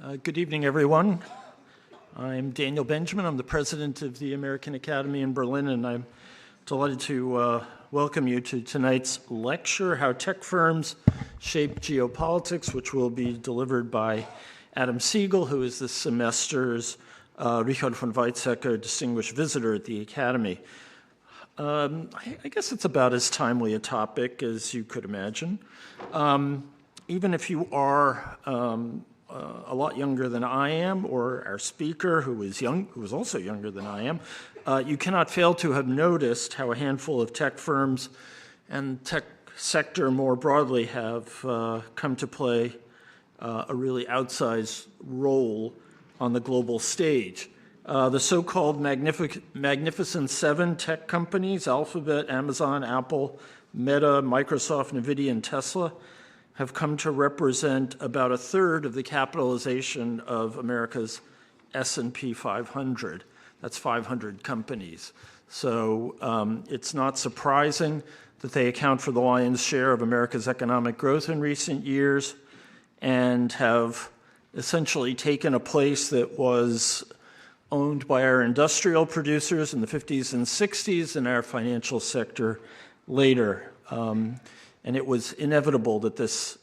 Good evening, everyone. I'm Daniel Benjamin. I'm the president of the American Academy in Berlin, and I'm delighted to welcome you to tonight's lecture, How Tech Firms Shape Geopolitics, which will be delivered by Adam Segal, who is this semester's Richard von Weizsäcker Distinguished Visitor at the Academy. I guess it's about as timely a topic as you could imagine. Even if you are a lot younger than I am, or our speaker, who was also younger than I am, you cannot fail to have noticed how a handful of tech firms and tech sector more broadly have come to play a really outsized role on the global stage. The so-called Magnificent Seven tech companies, Alphabet, Amazon, Apple, Meta, Microsoft, NVIDIA, and Tesla, have come to represent about a third of the capitalization of America's S&P 500. That's 500 companies. So it's not surprising that they account for the lion's share of America's economic growth in recent years and have essentially taken a place that was owned by our industrial producers in the 50s and 60s and our financial sector later. And it was inevitable that this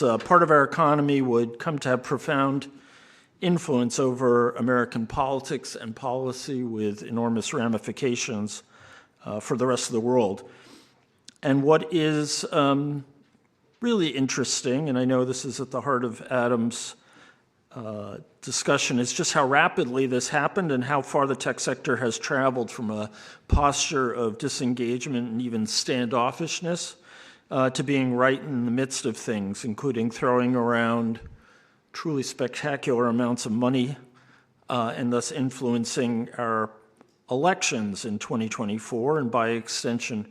part of our economy would come to have profound influence over American politics and policy with enormous ramifications for the rest of the world. And what is really interesting, and I know this is at the heart of Adam's discussion, is just how rapidly this happened and how far the tech sector has traveled from a posture of disengagement and even standoffishness to being right in the midst of things, including throwing around truly spectacular amounts of money and thus influencing our elections in 2024 and by extension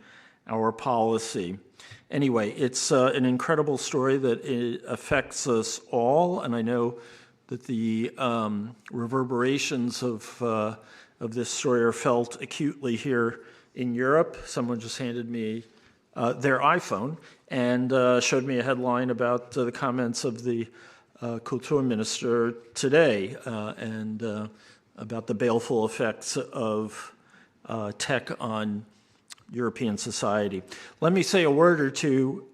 our policy. Anyway, it's an incredible story that it affects us all, and I know that the reverberations of this story are felt acutely here in Europe. Someone just handed me their iPhone and showed me a headline about the comments of the Kultur Minister today and about the baleful effects of tech on European society. Let me say a word or two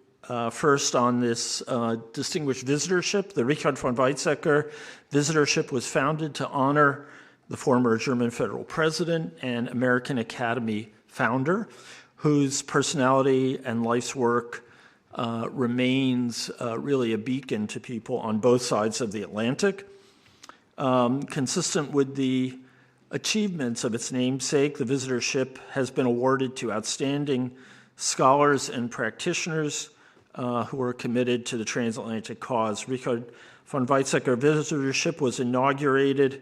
first on this distinguished visitorship. The Richard von Weizsäcker visitorship was founded to honor the former German federal president and American Academy founder, whose personality and life's work remains really a beacon to people on both sides of the Atlantic. Consistent with the achievements of its namesake, the visitorship has been awarded to outstanding scholars and practitioners who are committed to the transatlantic cause. Richard von Weizsäcker visitorship was inaugurated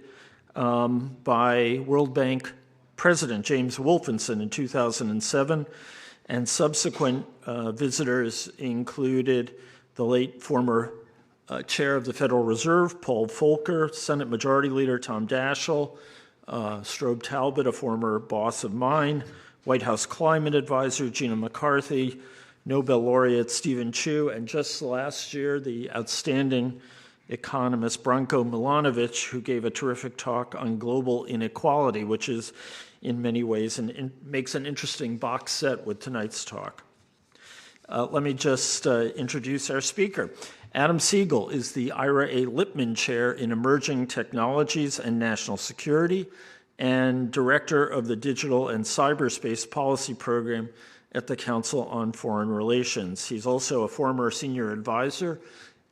by World Bank President James Wolfenson in 2007, and subsequent visitors included the late former chair of the Federal Reserve, Paul Volcker, Senate Majority Leader Tom Daschle, Strobe Talbot, a former boss of mine, White House climate advisor Gina McCarthy, Nobel laureate Stephen Chu, and just last year, the outstanding economist Branko Milanovic, who gave a terrific talk on global inequality, which is in many ways makes an interesting box set with tonight's talk. Let me just introduce our speaker. Adam Segal is the Ira A. Lippman Chair in Emerging Technologies and National Security and Director of the Digital and Cyberspace Policy Program at the Council on Foreign Relations. He's also a former senior advisor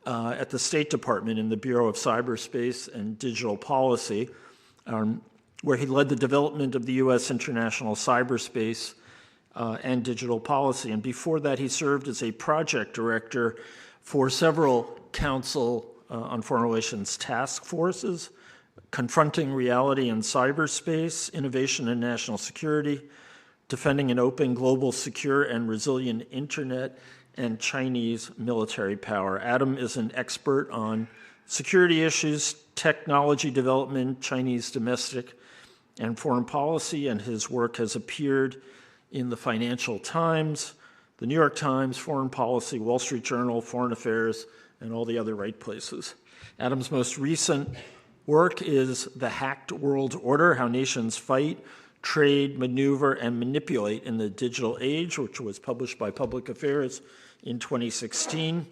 at the State Department in the Bureau of Cyberspace and Digital Policy, where he led the development of the U.S. international cyberspace and digital policy. And before that, he served as a project director for several Council on Foreign Relations task forces, confronting reality in cyberspace, innovation in national security, defending an open, global, secure, and resilient internet, and Chinese military power. Adam is an expert on security issues, technology development, Chinese domestic and foreign policy, and his work has appeared in the Financial Times, the New York Times, Foreign Policy, Wall Street Journal, Foreign Affairs, and all the other right places. Adam's most recent work is The Hacked World Order, How Nations Fight, Trade, Maneuver, and Manipulate in the Digital Age, which was published by Public Affairs in 2016.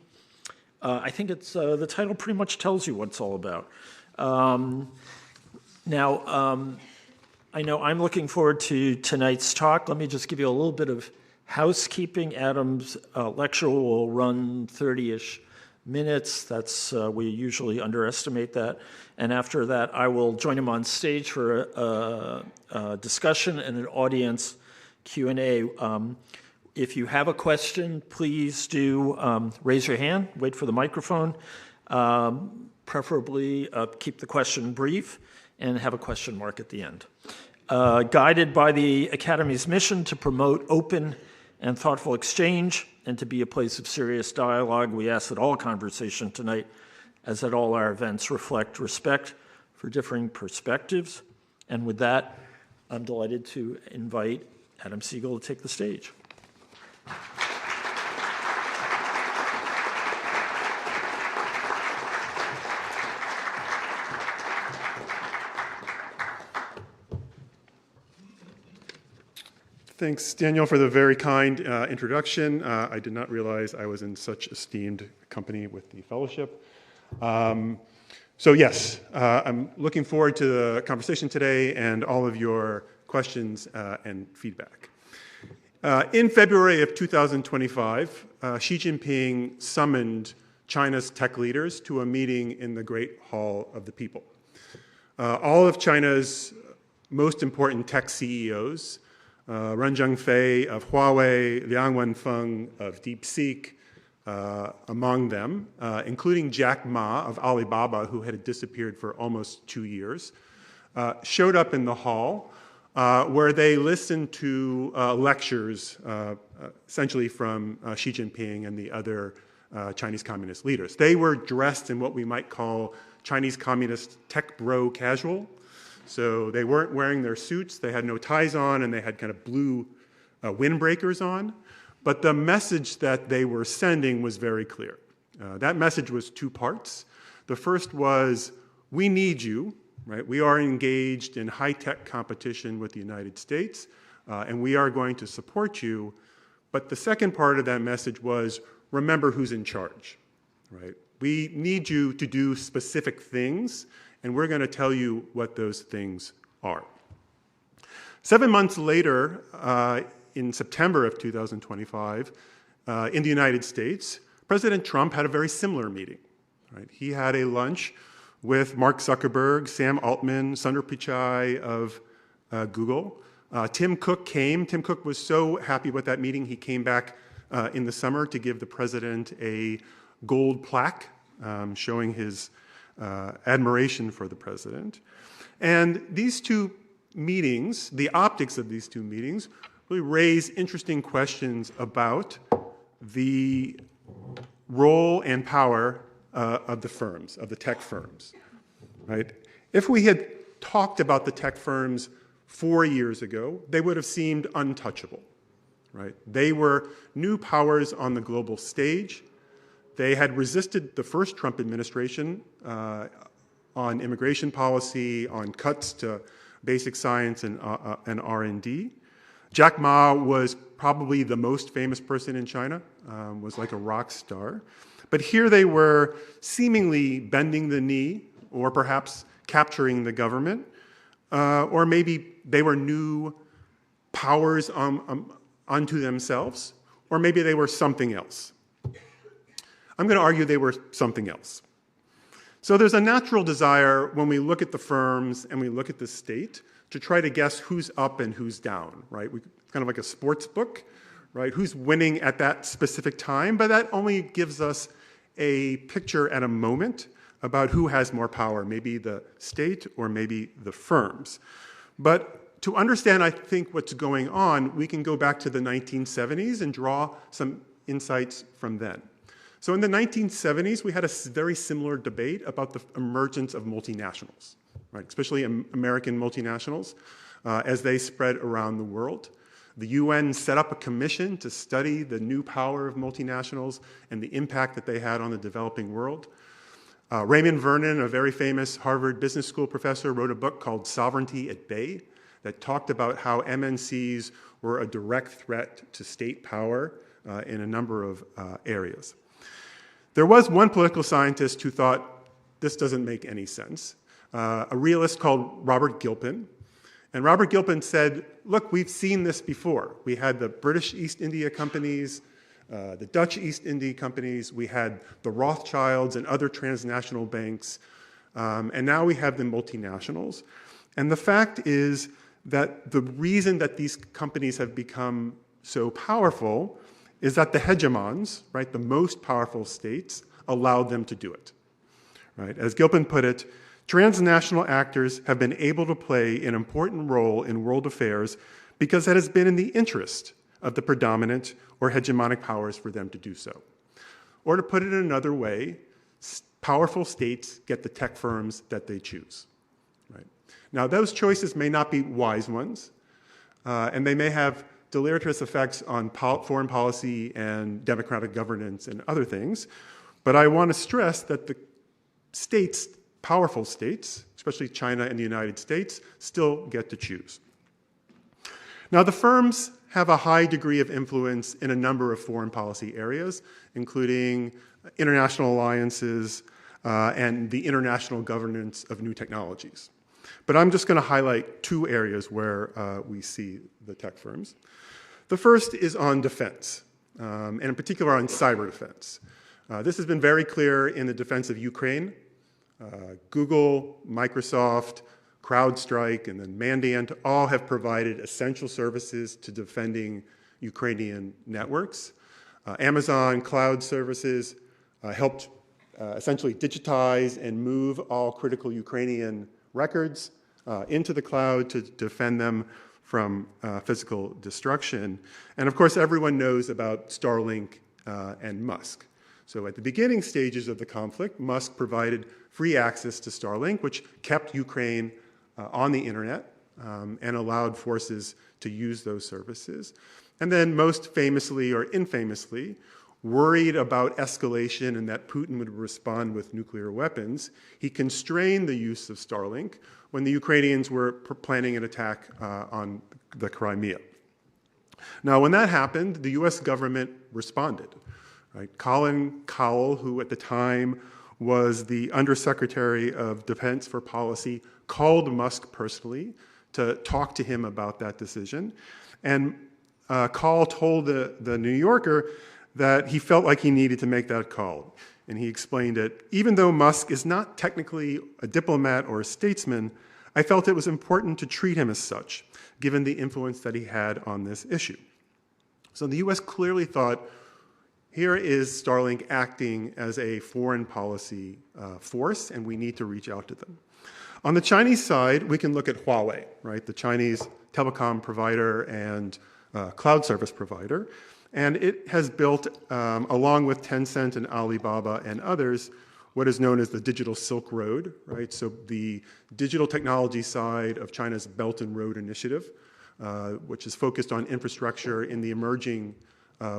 I think the title pretty much tells you what it's all about. I know I'm looking forward to tonight's talk. Let me just give you a little bit of housekeeping. Adam's lecture will run 30-ish minutes. We usually underestimate that. And after that, I will join him on stage for a discussion and an audience Q&A. If you have a question, please do raise your hand, wait for the microphone. Preferably keep the question brief and have a question mark at the end. Guided by the Academy's mission to promote open and thoughtful exchange and to be a place of serious dialogue, we ask that all conversation tonight, as at all our events, reflect respect for differing perspectives. And with that, I'm delighted to invite Adam Segal to take the stage. Thanks, Daniel, for the very kind introduction. I did not realize I was in such esteemed company with the fellowship. So yes, I'm looking forward to the conversation today and all of your questions and feedback. In February of 2025, Xi Jinping summoned China's tech leaders to a meeting in the Great Hall of the People. All of China's most important tech CEOs, Ren Zhengfei of Huawei, Liang Wenfeng of DeepSeek, among them, including Jack Ma of Alibaba, who had disappeared for almost 2 years, showed up in the hall where they listened to lectures, essentially from Xi Jinping and the other Chinese communist leaders. They were dressed in what we might call Chinese communist tech bro casual. So they weren't wearing their suits, they had no ties on, and they had kind of blue windbreakers on. But the message that they were sending was very clear. That message was 2 parts. The first was, we need you, right? We are engaged in high-tech competition with the United States, and we are going to support you. But the second part of that message was, remember who's in charge, right? We need you to do specific things, and we're going to tell you what those things are. 7 months later, in September of 2025, in the United States, President Trump had a very similar meeting. Right? He had a lunch with Mark Zuckerberg, Sam Altman, Sundar Pichai of Google. Tim Cook came. Tim Cook was so happy with that meeting, he came back in the summer to give the president a gold plaque showing his admiration for the president. And these 2 meetings, the optics of these 2 meetings, really raise interesting questions about the role and power of the firms, of the tech firms, right? If we had talked about the tech firms 4 years ago, they would have seemed untouchable, right? They were new powers on the global stage. They had resisted the first Trump administration on immigration policy, on cuts to basic science and R&D. Jack Ma was probably the most famous person in China, was like a rock star. But here they were seemingly bending the knee, or perhaps capturing the government, or maybe they were new powers unto themselves, or maybe they were something else. I'm going to argue they were something else. So there's a natural desire when we look at the firms and we look at the state to try to guess who's up and who's down, right? It's kind of like a sports book, right? Who's winning at that specific time, but that only gives us a picture at a moment about who has more power, maybe the state or maybe the firms. But to understand, I think, what's going on, we can go back to the 1970s and draw some insights from then. So in the 1970s, we had a very similar debate about the emergence of multinationals, right? Especially American multinationals, as they spread around the world. The UN set up a commission to study the new power of multinationals and the impact that they had on the developing world. Raymond Vernon, a very famous Harvard Business School professor, wrote a book called Sovereignty at Bay that talked about how MNCs were a direct threat to state power in a number of areas. There was one political scientist who thought this doesn't make any sense, a realist called Robert Gilpin. And Robert Gilpin said, look, we've seen this before. We had the British East India companies, the Dutch East India companies, we had the Rothschilds and other transnational banks, and now we have the multinationals. And the fact is that the reason that these companies have become so powerful is that the hegemons, right, the most powerful states, allowed them to do it. Right? As Gilpin put it, transnational actors have been able to play an important role in world affairs because it has been in the interest of the predominant or hegemonic powers for them to do so. Or to put it in another way, powerful states get the tech firms that they choose. Right? Now, those choices may not be wise ones, and they may have deleterious effects on foreign policy and democratic governance and other things, but I want to stress that the states, powerful states, especially China and the United States, still get to choose. Now, the firms have a high degree of influence in a number of foreign policy areas, including international alliances and the international governance of new technologies. But I'm just going to highlight two areas where we see the tech firms. The first is on defense, and in particular on cyber defense. This has been very clear in the defense of Ukraine. Google, Microsoft, CrowdStrike, and then Mandiant all have provided essential services to defending Ukrainian networks. Amazon Cloud Services helped essentially digitize and move all critical Ukrainian records into the cloud to defend them from physical destruction. And of course, everyone knows about Starlink and Musk. So at the beginning stages of the conflict, Musk provided free access to Starlink, which kept Ukraine on the internet and allowed forces to use those services. And then most famously or infamously, worried about escalation and that Putin would respond with nuclear weapons, he constrained the use of Starlink when the Ukrainians were planning an attack on the Crimea. Now, when that happened, the US government responded. Right? Colin Powell, who at the time was the Undersecretary of Defense for Policy, called Musk personally to talk to him about that decision. And Call told the New Yorker that he felt like he needed to make that call. And he explained it, even though Musk is not technically a diplomat or a statesman, I felt it was important to treat him as such, given the influence that he had on this issue. So the US clearly thought, here is Starlink acting as a foreign policy force, and we need to reach out to them. On the Chinese side, we can look at Huawei, right, the Chinese telecom provider and cloud service provider. And it has built, along with Tencent and Alibaba and others, what is known as the Digital Silk Road, right? So the digital technology side of China's Belt and Road Initiative, which is focused on infrastructure in the emerging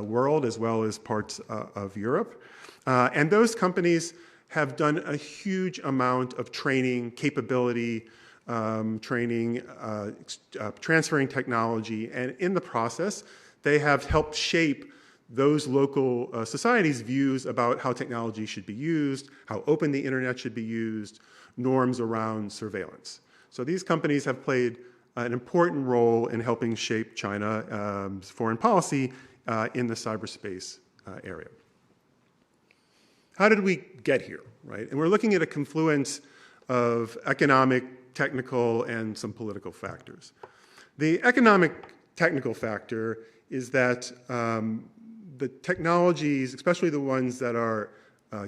world as well as parts of Europe. And those companies have done a huge amount of training, capability, transferring technology, and in the process, they have helped shape those local societies' views about how technology should be used, how open the internet should be used, norms around surveillance. So these companies have played an important role in helping shape China's foreign policy in the cyberspace area. How did we get here, right? And we're looking at a confluence of economic, technical, and some political factors. The economic technical factor is that the technologies, especially the ones that are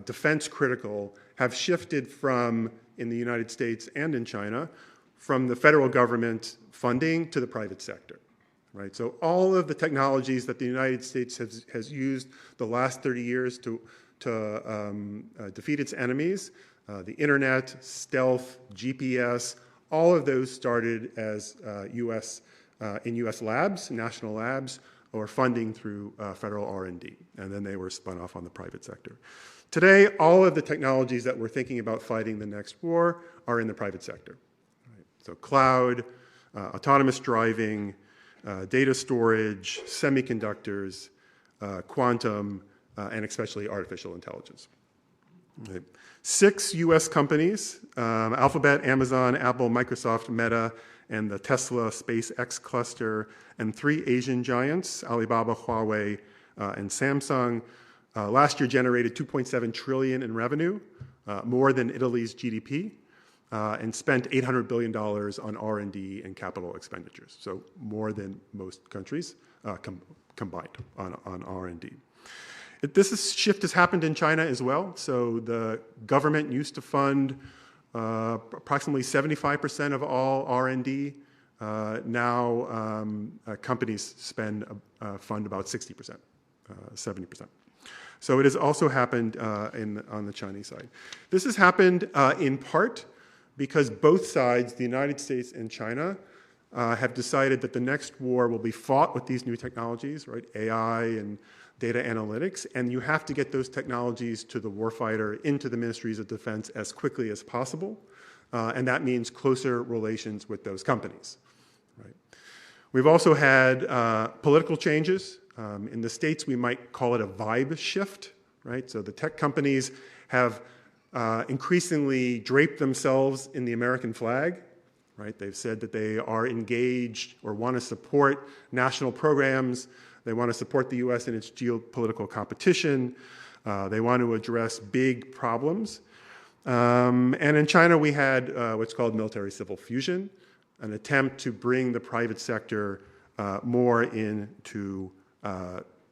defense critical, have shifted from, in the United States and in China, from the federal government funding to the private sector. Right? So all of the technologies that the United States has used the last 30 years to defeat its enemies, the internet, stealth, GPS, all of those started as in US labs, national labs, or funding through federal R&D, and then they were spun off on the private sector. Today, all of the technologies that we're thinking about fighting the next war are in the private sector. Right? So cloud, autonomous driving, data storage, semiconductors, quantum, and especially artificial intelligence. Right. 6 US companies, Alphabet, Amazon, Apple, Microsoft, Meta, and the Tesla SpaceX cluster, and 3 Asian giants, Alibaba, Huawei, and Samsung, last year generated $2.7 trillion in revenue, more than Italy's GDP, and spent $800 billion on R&D and capital expenditures, so more than most countries combined on R&D. This shift has happened in China as well. So the government used to fund approximately 75% of all R&D. Now companies fund about 60%, 70%. So it has also happened on the Chinese side. This has happened in part because both sides, the United States and China, have decided that the next war will be fought with these new technologies, right? AI and data analytics, and you have to get those technologies to the warfighter, into the ministries of defense as quickly as possible, and that means closer relations with those companies. Right? We've also had political changes. In the States, we might call it a vibe shift, right? So the tech companies have increasingly draped themselves in the American flag, right? They've said that they are engaged or want to support national programs. They want to support the US in its geopolitical competition. They want to address big problems. And in China, we had what's called military-civil fusion, an attempt to bring the private sector more into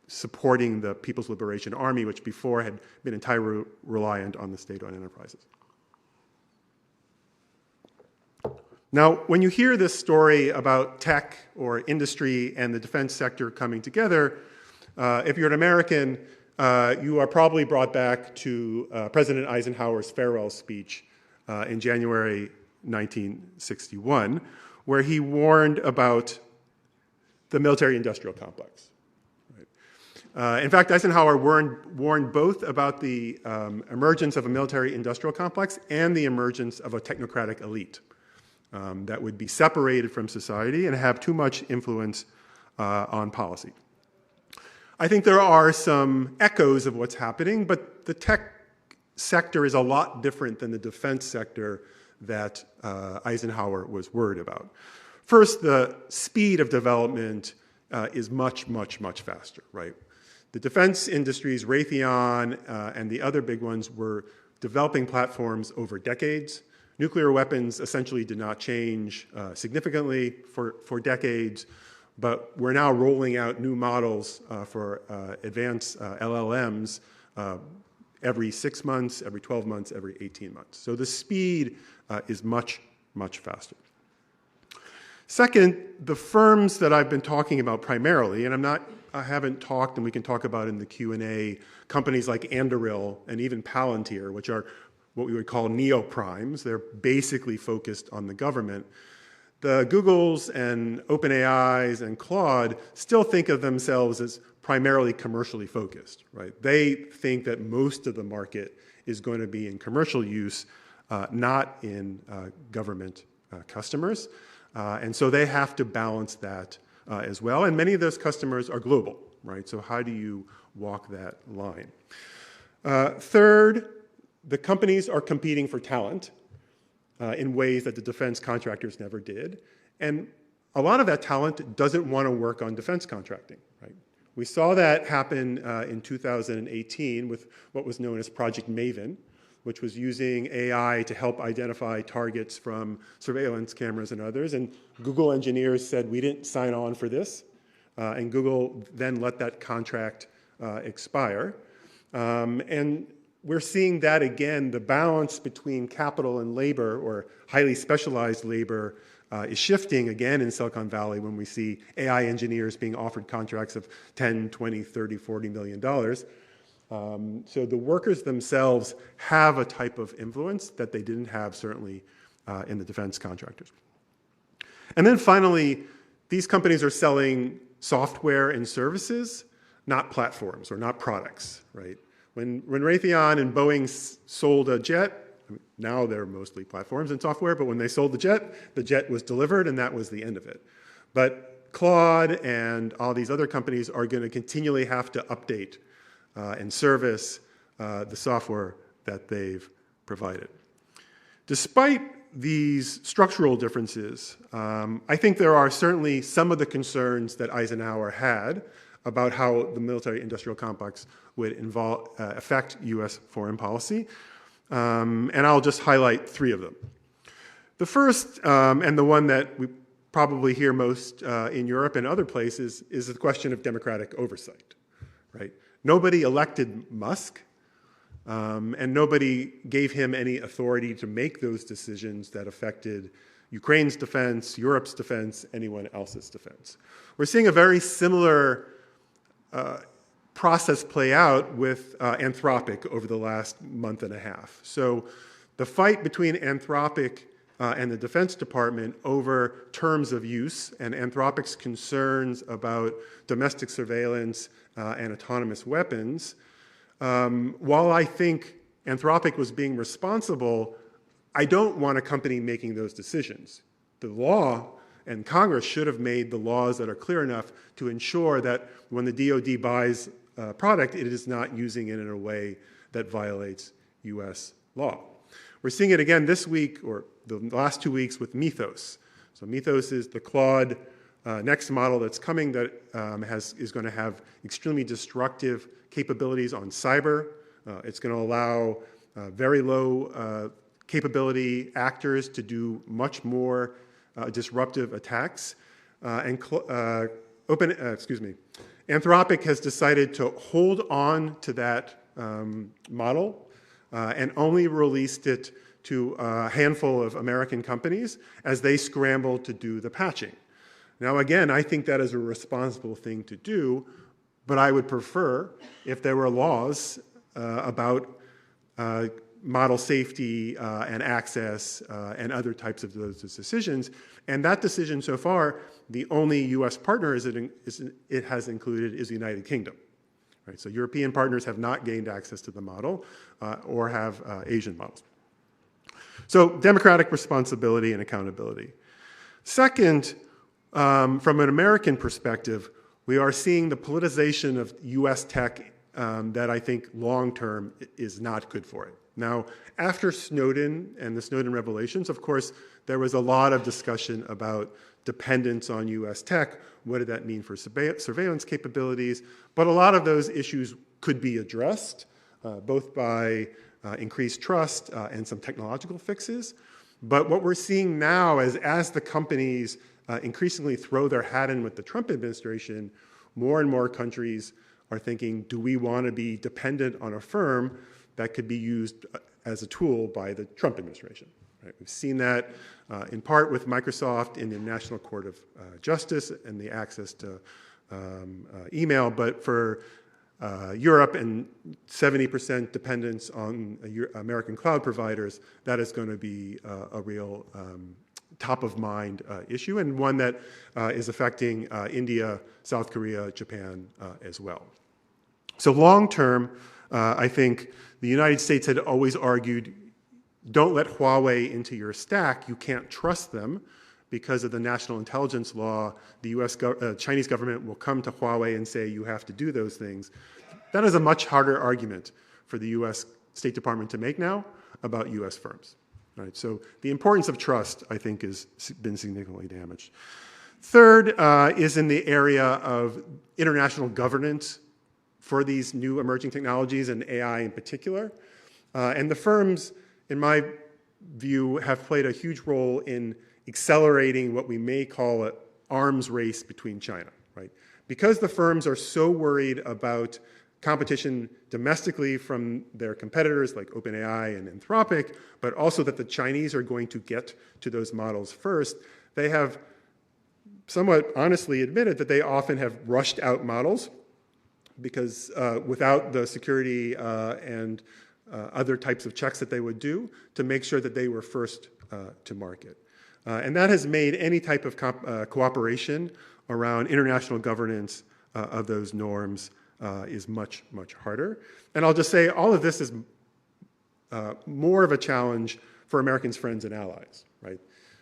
supporting the People's Liberation Army, which before had been entirely reliant on the state-owned enterprises. Now, when you hear this story about tech or industry and the defense sector coming together, if you're an American, you are probably brought back to President Eisenhower's farewell speech in January 1961, where he warned about the military-industrial complex. Right? In fact, Eisenhower warned both about the emergence of a military-industrial complex and the emergence of a technocratic elite that would be separated from society and have too much influence on policy. I think there are some echoes of what's happening, but the tech sector is a lot different than the defense sector that Eisenhower was worried about. First, the speed of development is much, much, much faster, right? The defense industries, Raytheon and the other big ones, were developing platforms over decades. Nuclear weapons essentially did not change significantly for decades, but we're now rolling out new models for advanced LLMs every 6 months, every 12 months, every 18 months. So the speed is much, much faster. Second, the firms that I've been talking about primarily, and I haven't talked, and we can talk about in the Q&A, companies like Anduril and even Palantir, which are what we would call neoprimes. They're basically focused on the government. The Googles and OpenAIs and Claude still think of themselves as primarily commercially focused, right? They think that most of the market is going to be in commercial use, not in government customers. And so they have to balance that as well. And many of those customers are global, right? So how do you walk that line? Third, the companies are competing for talent in ways that the defense contractors never did. And a lot of that talent doesn't want to work on defense contracting, right? We saw that happen in 2018 with what was known as Project Maven, which was using AI to help identify targets from surveillance cameras and others. And Google engineers said, we didn't sign on for this. And Google then let that contract expire. And we're seeing that again, the balance between capital and labor, or highly specialized labor, is shifting again in Silicon Valley when we see AI engineers being offered contracts of $10, $20, $30, $40 million. So the workers themselves have a type of influence that they didn't have certainly in the defense contractors. And then finally, these companies are selling software and services, not platforms or not products, right? When Raytheon and Boeing sold a jet, now they're mostly platforms and software, but when they sold the jet was delivered and that was the end of it. But Claude and all these other companies are going to continually have to update and service the software that they've provided. Despite these structural differences, I think there are certainly some of the concerns that Eisenhower had about how the military-industrial complex would affect U.S. foreign policy. And I'll just highlight three of them. The first, and the one that we probably hear most in Europe and other places, is the question of democratic oversight, right? Nobody elected Musk, and nobody gave him any authority to make those decisions that affected Ukraine's defense, Europe's defense, anyone else's defense. We're seeing a very similar process play out with Anthropic over the last month and a half. So the fight between Anthropic and the Defense Department over terms of use and Anthropic's concerns about domestic surveillance and autonomous weapons, while I think Anthropic was being responsible, I don't want a company making those decisions. The law and Congress should have made the laws that are clear enough to ensure that when the DoD buys a product, it is not using it in a way that violates U.S. law. We're seeing it again this week, or the last 2 weeks, with Mythos. So Mythos is the Claude next model that's coming that is going to have extremely destructive capabilities on cyber. It's going to allow very low capability actors to do much more disruptive attacks. Anthropic has decided to hold on to that model and only released it to a handful of American companies as they scramble to do the patching. Now, again, I think that is a responsible thing to do, but I would prefer if there were laws about model safety and access and other types of those decisions. And that decision so far, the only U.S. partner it has included is the United Kingdom. Right? So European partners have not gained access to the model or have Asian models. So democratic responsibility and accountability. Second, from an American perspective, we are seeing the politicization of U.S. tech that I think long-term is not good for it. Now, after Snowden and the Snowden revelations, of course, there was a lot of discussion about dependence on U.S. tech. What did that mean for surveillance capabilities? But a lot of those issues could be addressed, both by increased trust and some technological fixes. But what we're seeing now is as the companies increasingly throw their hat in with the Trump administration, more and more countries are thinking, do we want to be dependent on a firm that could be used as a tool by the Trump administration? Right? We've seen that in part with Microsoft in the National Court of Justice and the access to email, but for Europe and 70% dependence on American cloud providers, that is going to be a real top-of-mind issue, and one that is affecting India, South Korea, Japan as well. So long-term, I think the United States had always argued, don't let Huawei into your stack. You can't trust them. Because of the national intelligence law, the Chinese government will come to Huawei and say, you have to do those things. That is a much harder argument for the US State Department to make now about US firms. Right? So the importance of trust, I think, has been significantly damaged. Third is in the area of international governance for these new emerging technologies and AI in particular. And the firms, in my view, have played a huge role in accelerating what we may call an arms race between China, right? Because the firms are so worried about competition domestically from their competitors like OpenAI and Anthropic, but also that the Chinese are going to get to those models first, they have somewhat honestly admitted that they often have rushed out models because without the security and other types of checks that they would do to make sure that they were first to market. And that has made any type of cooperation around international governance of those norms is much, much harder. And I'll just say all of this is more of a challenge for Americans' friends and allies, right?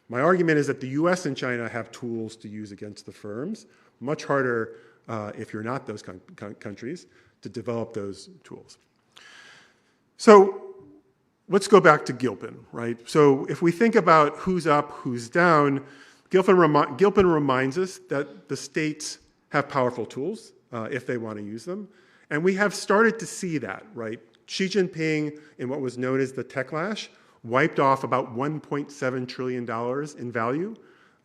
My argument is that the US and China have tools to use against the firms, much harder if you're not those countries to develop those tools. So let's go back to Gilpin, right? So if we think about who's up, who's down, Gilpin reminds us that the states have powerful tools if they want to use them. And we have started to see that, right? Xi Jinping, in what was known as the techlash, wiped off about $1.7 trillion in value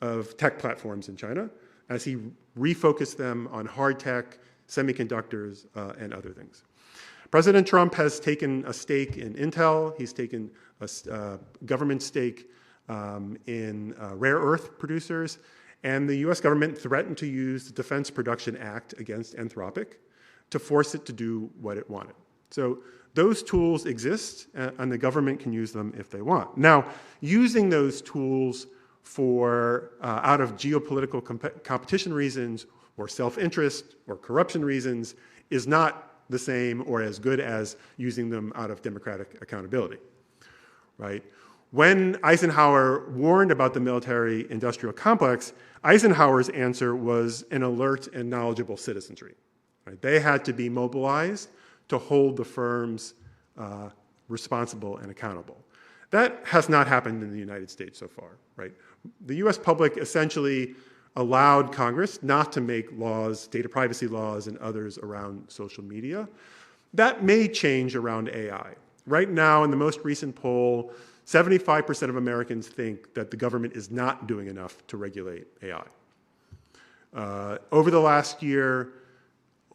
of tech platforms in China as he refocused them on hard tech, semiconductors, and other things. President Trump has taken a stake in Intel. He's taken a government stake in rare earth producers. And the US government threatened to use the Defense Production Act against Anthropic to force it to do what it wanted. So those tools exist, and the government can use them if they want. Now, using those tools for out of geopolitical competition reasons or self-interest or corruption reasons is not the same or as good as using them out of democratic accountability, right? When Eisenhower warned about the military-industrial complex, Eisenhower's answer was an alert and knowledgeable citizenry. Right? They had to be mobilized to hold the firms responsible and accountable. That has not happened in the United States so far, right? The US public essentially allowed Congress not to make laws, data privacy laws and others around social media. That may change around AI. Right now, in the most recent poll, 75% of Americans think that the government is not doing enough to regulate AI. Over the last year,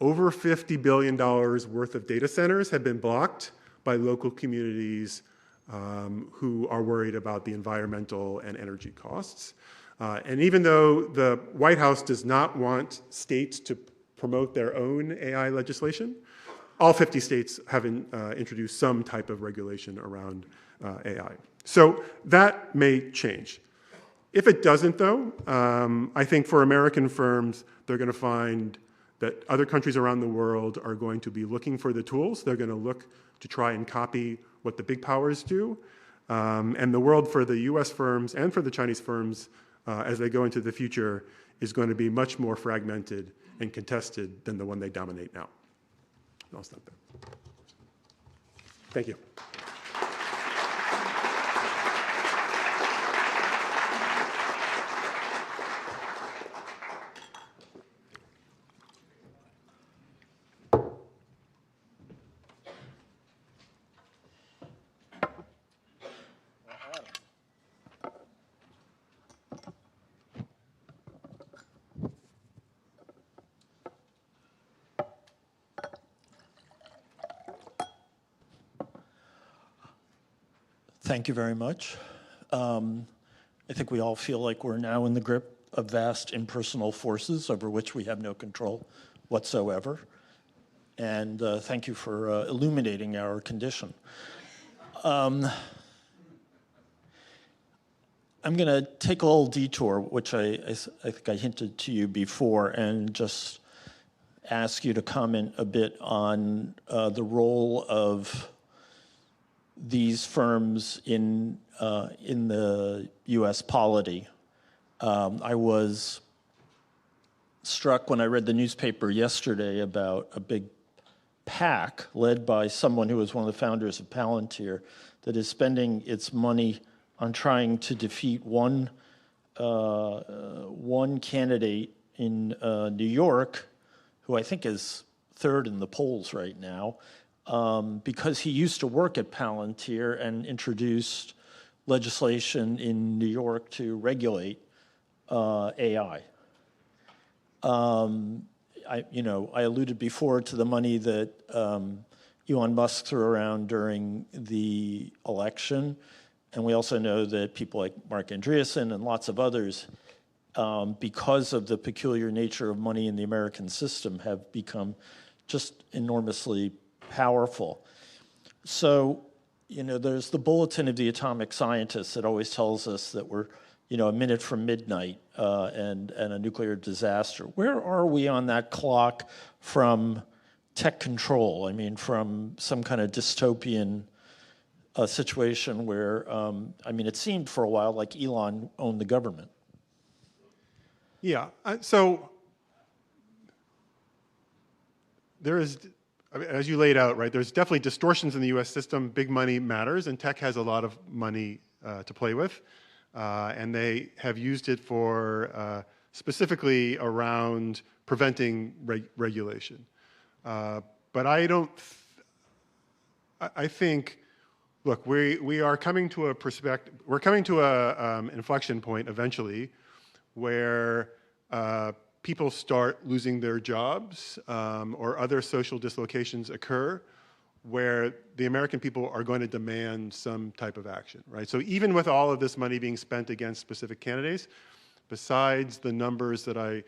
over $50 billion worth of data centers have been blocked by local communities who are worried about the environmental and energy costs. And even though the White House does not want states to promote their own AI legislation, all 50 states have introduced some type of regulation around AI. So that may change. If it doesn't, though, I think for American firms, they're going to find that other countries around the world are going to be looking for the tools. They're going to look to try and copy what the big powers do. And the world for the US firms and for the Chinese firms as they go into the future is going to be much more fragmented and contested than the one they dominate now. I'll stop there. Thank you. Thank you very much. I think we all feel like we're now in the grip of vast impersonal forces over which we have no control whatsoever. And thank you for illuminating our condition. I'm going to take a little detour, which I think I hinted to you before, and just ask you to comment a bit on the role of these firms in the U.S. polity. I was struck when I read the newspaper yesterday about a big PAC led by someone who was one of the founders of Palantir that is spending its money on trying to defeat one candidate in New York, who I think is third in the polls right now, because he used to work at Palantir and introduced legislation in New York to regulate AI. I alluded before to the money that Elon Musk threw around during the election, and we also know that people like Mark Andreessen and lots of others, because of the peculiar nature of money in the American system, have become just enormously powerful. So, there's the Bulletin of the Atomic Scientists that always tells us that we're, a minute from midnight and a nuclear disaster. Where are we on that clock from tech control? I mean, from some kind of dystopian situation where, it seemed for a while like Elon owned the government. Yeah, so there is, as you laid out, right, there's definitely distortions in the US system. Big money matters, and tech has a lot of money to play with. And they have used it for specifically around preventing regulation. But I think, look, we are coming to a we're coming to a inflection point eventually where people start losing their jobs or other social dislocations occur where the American people are going to demand some type of action, right? So even with all of this money being spent against specific candidates, besides the numbers that I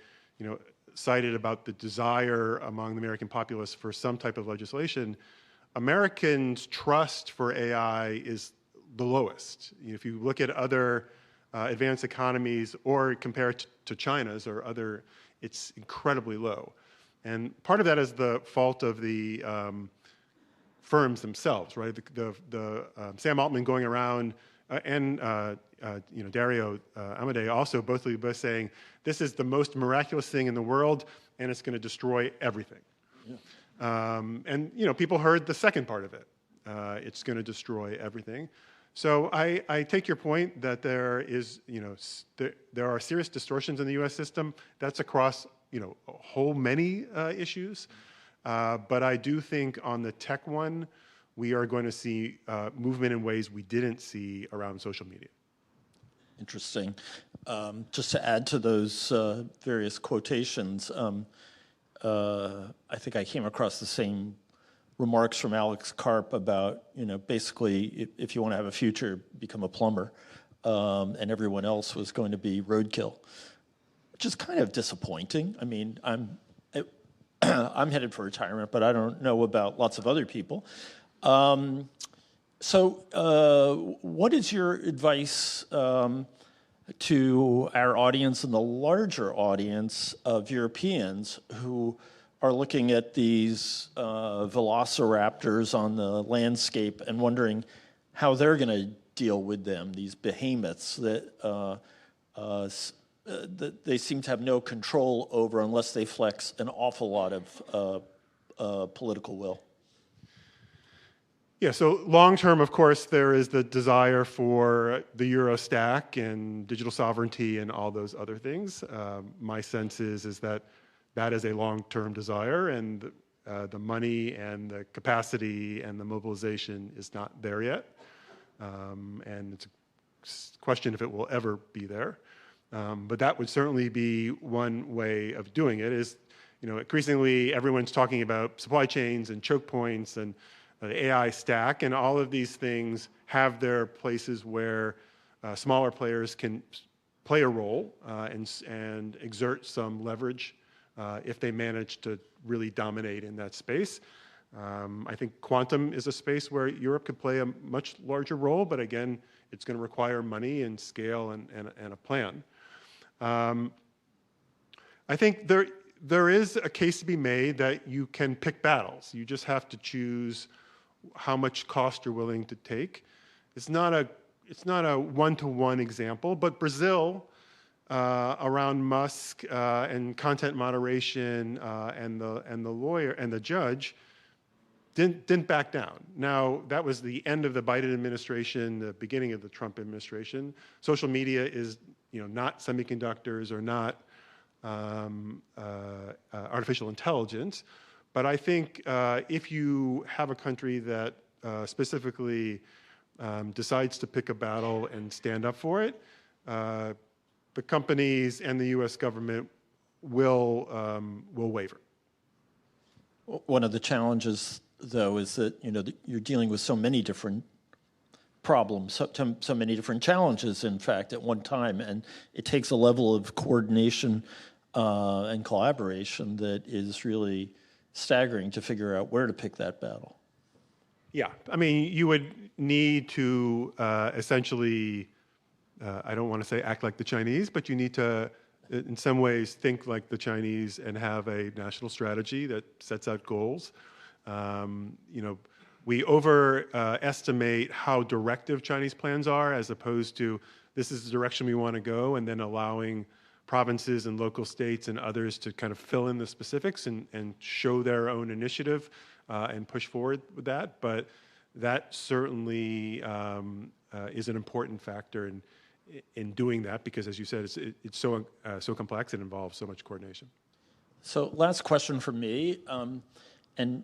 cited about the desire among the American populace for some type of legislation, Americans' trust for AI is the lowest. If you look at other advanced economies or compare it to China's or other, it's incredibly low. And part of that is the fault of the firms themselves, right? The Sam Altman going around and Dario Amodei also both saying this is the most miraculous thing in the world and it's going to destroy everything. Yeah. And people heard the second part of it. It's going to destroy everything. So I take your point that there is there are serious distortions in the U.S. system. That's across a whole many issues. But I do think on the tech one, we are going to see movement in ways we didn't see around social media. Interesting. Just to add to those various quotations, I think I came across the same remarks from Alex Karp about, basically if you want to have a future, become a plumber, and everyone else was going to be roadkill, which is kind of disappointing. I mean, I'm headed for retirement, but I don't know about lots of other people. So what is your advice to our audience and the larger audience of Europeans who are looking at these velociraptors on the landscape and wondering how they're going to deal with them, these behemoths that they seem to have no control over unless they flex an awful lot of political will? Yeah, so long term, of course, there is the desire for the Euro stack and digital sovereignty and all those other things. My sense is that that is a long-term desire, and the money and the capacity and the mobilization is not there yet. And it's a question if it will ever be there. But that would certainly be one way of doing it. Is increasingly everyone's talking about supply chains and choke points and the AI stack, and all of these things have their places where smaller players can play a role and exert some leverage if they manage to really dominate in that space. I think quantum is a space where Europe could play a much larger role, but again, it's going to require money and scale and a plan. I think there is a case to be made that you can pick battles. You just have to choose how much cost you're willing to take. It's not a one-to-one example, but Brazil, around Musk and content moderation and the lawyer and the judge didn't back down. Now that was the end of the Biden administration, the beginning of the Trump administration. Social media is not semiconductors or not artificial intelligence. But I think if you have a country that specifically decides to pick a battle and stand up for it, the companies and the U.S. government will waver. One of the challenges, though, is that you're dealing with so many different problems, so many different challenges, in fact, at one time, and it takes a level of coordination and collaboration that is really staggering to figure out where to pick that battle. Yeah, I mean, you would need to essentially I don't want to say act like the Chinese, but you need to, in some ways, think like the Chinese and have a national strategy that sets out goals. We overestimate how directive Chinese plans are, as opposed to this is the direction we want to go, and then allowing provinces and local states and others to kind of fill in the specifics and show their own initiative and push forward with that. But that certainly is an important factor in doing that, because, as you said, it's so complex and involves so much coordination. So last question from me, and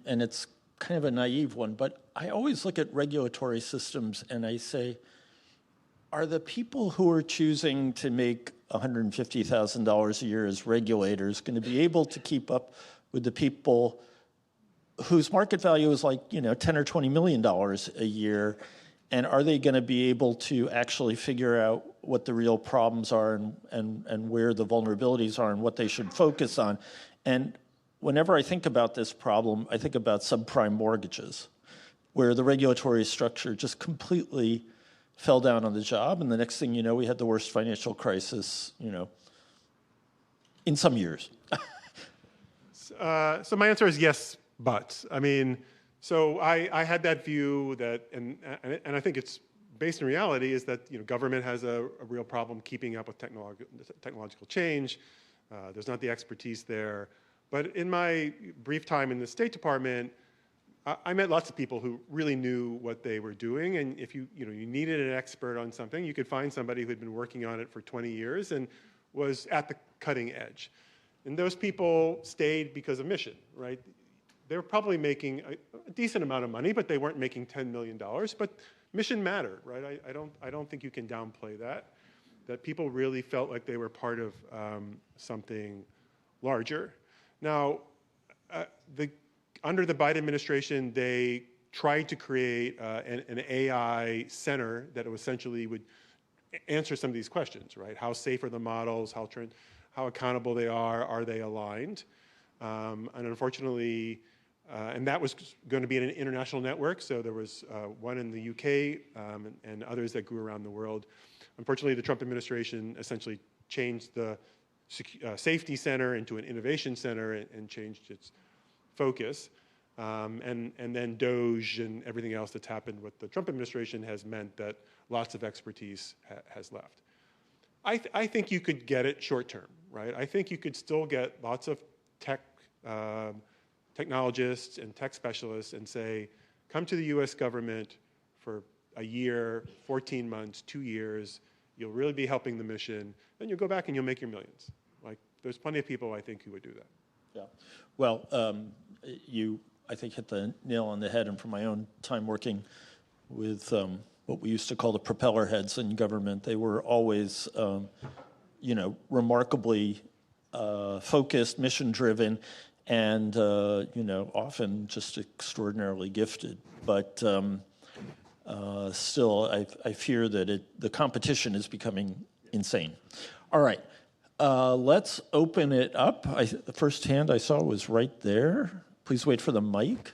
it's kind of a naive one, but I always look at regulatory systems and I say, are the people who are choosing to make $150,000 a year as regulators going to be able to keep up with the people whose market value is like, $10 or $20 million a year? And are they going to be able to actually figure out what the real problems are and where the vulnerabilities are and what they should focus on? And whenever I think about this problem, I think about subprime mortgages, where the regulatory structure just completely fell down on the job, and the next thing you know, we had the worst financial crisis, in some years. So my answer is yes, but. I mean, so I had that view that, and I think it's based in reality, is that government has a real problem keeping up with technological change. There's not the expertise there. But in my brief time in the State Department, I met lots of people who really knew what they were doing, and if you needed an expert on something, you could find somebody who had been working on it for 20 years and was at the cutting edge. And those people stayed because of mission, right? They were probably making a decent amount of money, but they weren't making $10 million. But mission mattered, right? I don't think you can downplay that people really felt like they were part of something larger. Now, under the Biden administration, they tried to create an AI center that essentially would answer some of these questions, right? How safe are the models? How accountable they are they aligned? And unfortunately, and that was going to be an international network, so there was one in the UK and others that grew around the world. Unfortunately, the Trump administration essentially changed the safety center into an innovation center and changed its focus. And then DOGE and everything else that's happened with the Trump administration has meant that lots of expertise has left. I think you could get it short term, right? I think you could still get lots of technologists and tech specialists and say, come to the US government for a year, 14 months, 2 years, you'll really be helping the mission, then you'll go back and you'll make your millions. Like, there's plenty of people, I think, who would do that. Yeah. Well, you, I think, hit the nail on the head. And from my own time working with what we used to call the propeller heads in government, they were always, remarkably focused, mission-driven, and, often just extraordinarily gifted. But still, I fear that the competition is becoming insane. All right. Let's open it up. The first hand I saw was right there. Please wait for the mic.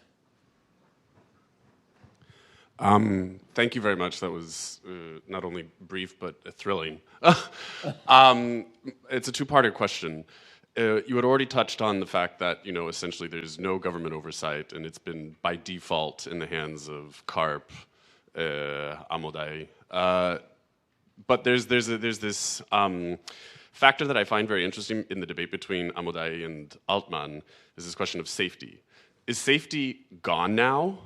Thank you very much. That was not only brief, but thrilling. It's a two-parter question. You had already touched on the fact that, essentially there's no government oversight, and it's been by default in the hands of CARP, Amodai. But there's this factor that I find very interesting in the debate between Amodai and Altman, is this question of safety. Is safety gone now?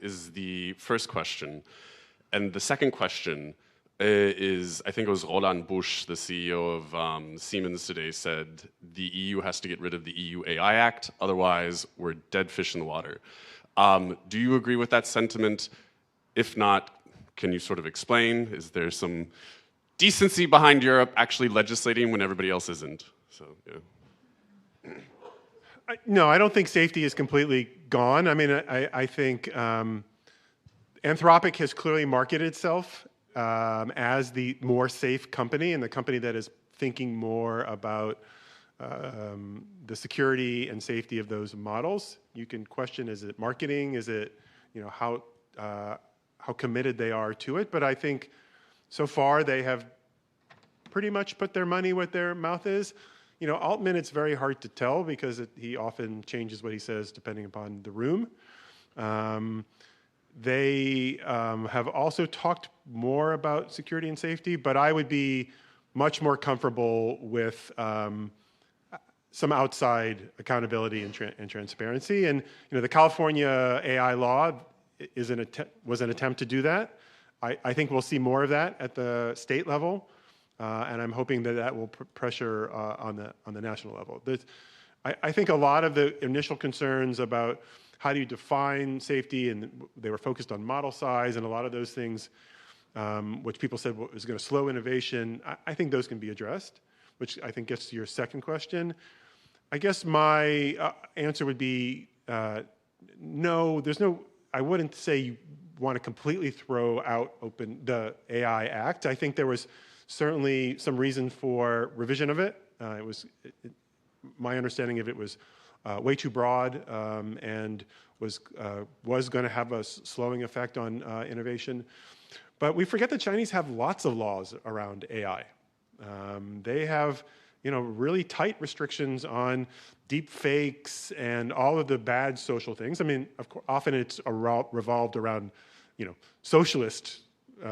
Is the first question. And the second question is, I think it was Roland Busch, the CEO of Siemens today, said the EU has to get rid of the EU AI Act, otherwise we're dead fish in the water. Do you agree with that sentiment? If not, can you sort of explain? Is there some decency behind Europe actually legislating when everybody else isn't? So, yeah. No, I don't think safety is completely gone. I mean, I think Anthropic has clearly marketed itself as the more safe company and the company that is thinking more about the security and safety of those models. You can question, is it marketing? Is it, how committed they are to it? But I think So far, they have pretty much put their money where their mouth is. You know, Altman, it's very hard to tell because he often changes what he says depending upon the room. They have also talked more about security and safety, but I would be much more comfortable with some outside accountability and transparency. And you know, the California AI law was an attempt to do that. I think we'll see more of that at the state level, and I'm hoping that will pressure on the national level. I think a lot of the initial concerns about how do you define safety, and they were focused on model size and a lot of those things, which people said was going to slow innovation. I think those can be addressed, which I think gets to your second question. I guess my answer would be no. I wouldn't say you want to completely throw out the AI Act. I think there was certainly some reason for revision of it. My understanding of it was way too broad and was going to have a slowing effect on innovation. But we forget the Chinese have lots of laws around AI. They have, you know, really tight restrictions on deep fakes and all of the bad social things. I mean, of course, often it's revolved around, you know, socialist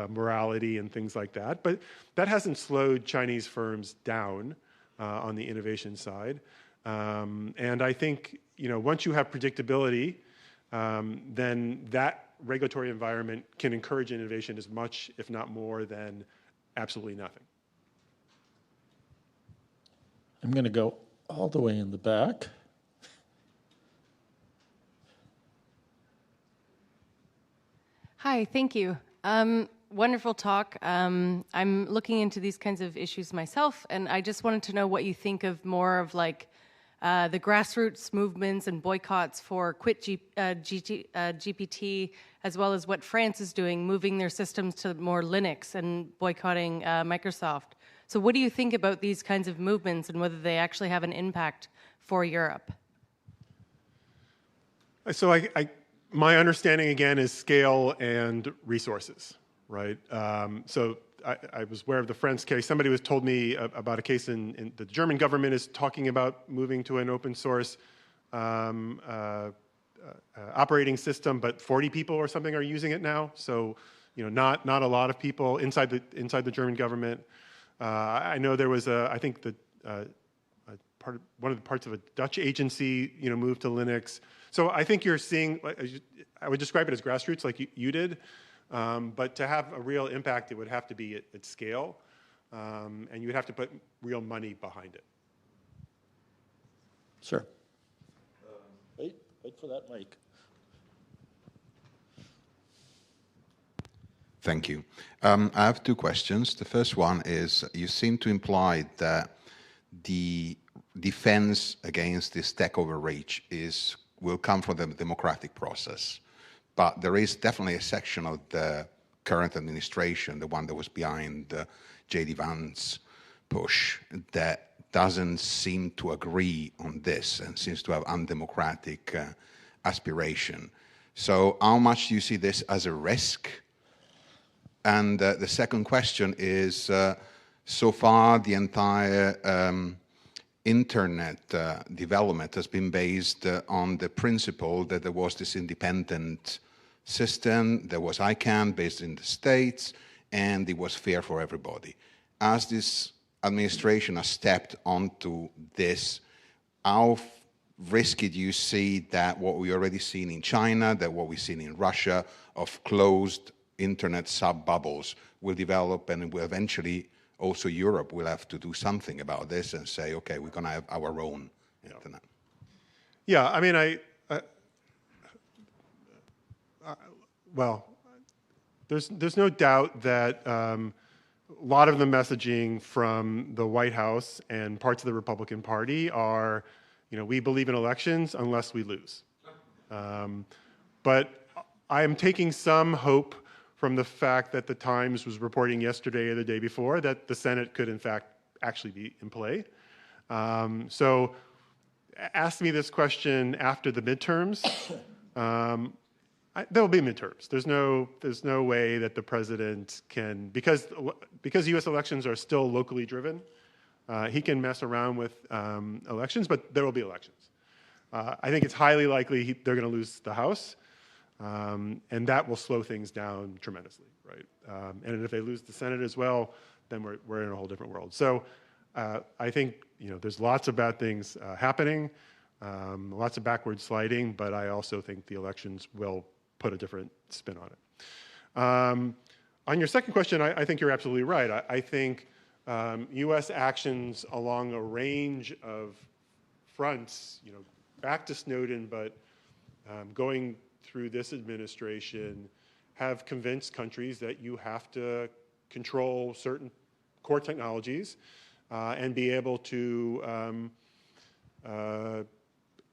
morality and things like that. But that hasn't slowed Chinese firms down on the innovation side. And I think, you know, once you have predictability, then that regulatory environment can encourage innovation as much, if not more, than absolutely nothing. I'm going to go all the way in the back. Hi, thank you. Wonderful talk. I'm looking into these kinds of issues myself, and I just wanted to know what you think of more of like the grassroots movements and boycotts for quit GPT, as well as what France is doing, moving their systems to more Linux and boycotting Microsoft. So what do you think about these kinds of movements and whether they actually have an impact for Europe? So my understanding, again, is scale and resources, right? So I was aware of the French case. Somebody told me about a case in the German government is talking about moving to an open source operating system, but 40 people or something are using it now. So, you know, not a lot of people inside the German government. I know there was one of the parts of a Dutch agency, you know, moved to Linux. So I think you're seeing, I would describe it as grassroots, like you did. But to have a real impact, it would have to be at scale, and you would have to put real money behind it. Sure. Wait for that mic. Thank you. I have two questions. The first one is, you seem to imply that the defense against this tech overreach will come from the democratic process. But there is definitely a section of the current administration, the one that was behind J.D. Vance push, that doesn't seem to agree on this and seems to have undemocratic aspiration. So how much do you see this as a risk? And the second question is, so far the entire internet development has been based on the principle that there was this independent system, there was ICANN based in the States, and it was fair for everybody. As this administration has stepped onto this, how risky do you see that what we already seen in China, that what we've seen in Russia, of closed internet sub-bubbles will develop, and will eventually also Europe will have to do something about this and say, okay, we're going to have our own internet? Yeah, I mean, well, there's no doubt that a lot of the messaging from the White House and parts of the Republican Party are, you know, we believe in elections unless we lose. But I am taking some hope from the fact that the Times was reporting yesterday or the day before that the Senate could, in fact, actually be in play. So ask me this question after the midterms. There will be midterms. There's no way that the president can, because U.S. elections are still locally driven, he can mess around with elections, but there will be elections. I think it's highly likely they're going to lose the House, and that will slow things down tremendously, right? And if they lose the Senate as well, then we're in a whole different world. So I think there's lots of bad things happening, lots of backward sliding, but I also think the elections will put a different spin on it. On your second question, I think you're absolutely right. I think U.S. actions along a range of fronts, back to Snowden, but going through this administration, have convinced countries that you have to control certain core technologies and be able to